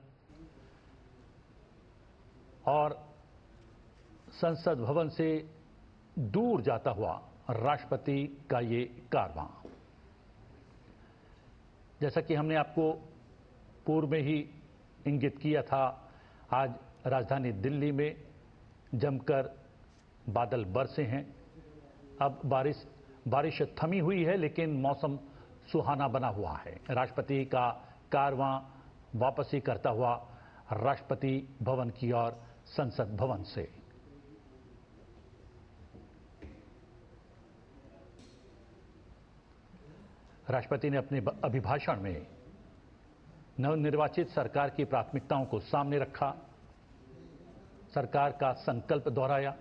और संसद भवन से दूर जाता हुआ राष्ट्रपति का ये कारवां, जैसा कि हमने आपको पूर्व में ही इंगित किया था, आज राजधानी दिल्ली में जमकर बादल बरसे हैं। अब बारिश थमी हुई है लेकिन मौसम सुहाना बना हुआ है। राष्ट्रपति का कारवां वापसी करता हुआ राष्ट्रपति भवन की ओर संसद भवन से। राष्ट्रपति ने अपने अभिभाषण में नवनिर्वाचित सरकार की प्राथमिकताओं को सामने रखा, सरकार का संकल्प दोहराया,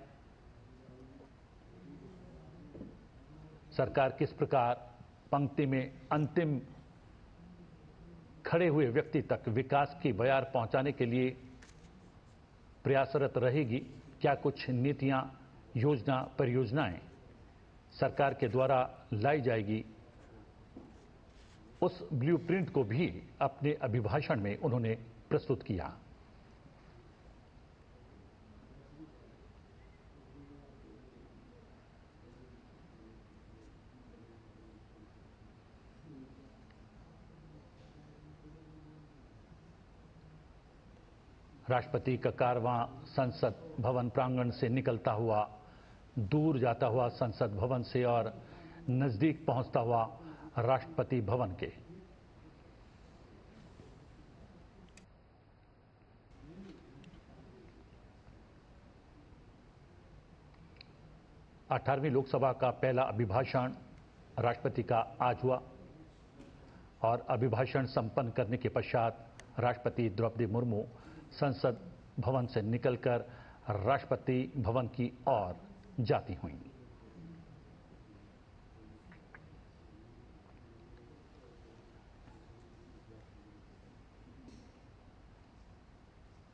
सरकार किस प्रकार पंक्ति में अंतिम खड़े हुए व्यक्ति तक विकास की बयार पहुंचाने के लिए प्रयासरत रहेगी, क्या कुछ नीतियां, योजना, परियोजनाएं सरकार के द्वारा लाई जाएगी, उस ब्लूप्रिंट को भी अपने अभिभाषण में उन्होंने प्रस्तुत किया। राष्ट्रपति का कारवां संसद भवन प्रांगण से निकलता हुआ, दूर जाता हुआ संसद भवन से और नजदीक पहुंचता हुआ राष्ट्रपति भवन के। अठारहवीं लोकसभा का पहला अभिभाषण राष्ट्रपति का आज हुआ और अभिभाषण संपन्न करने के पश्चात राष्ट्रपति द्रौपदी मुर्मू संसद भवन से निकलकर राष्ट्रपति भवन की ओर जाती हुईं।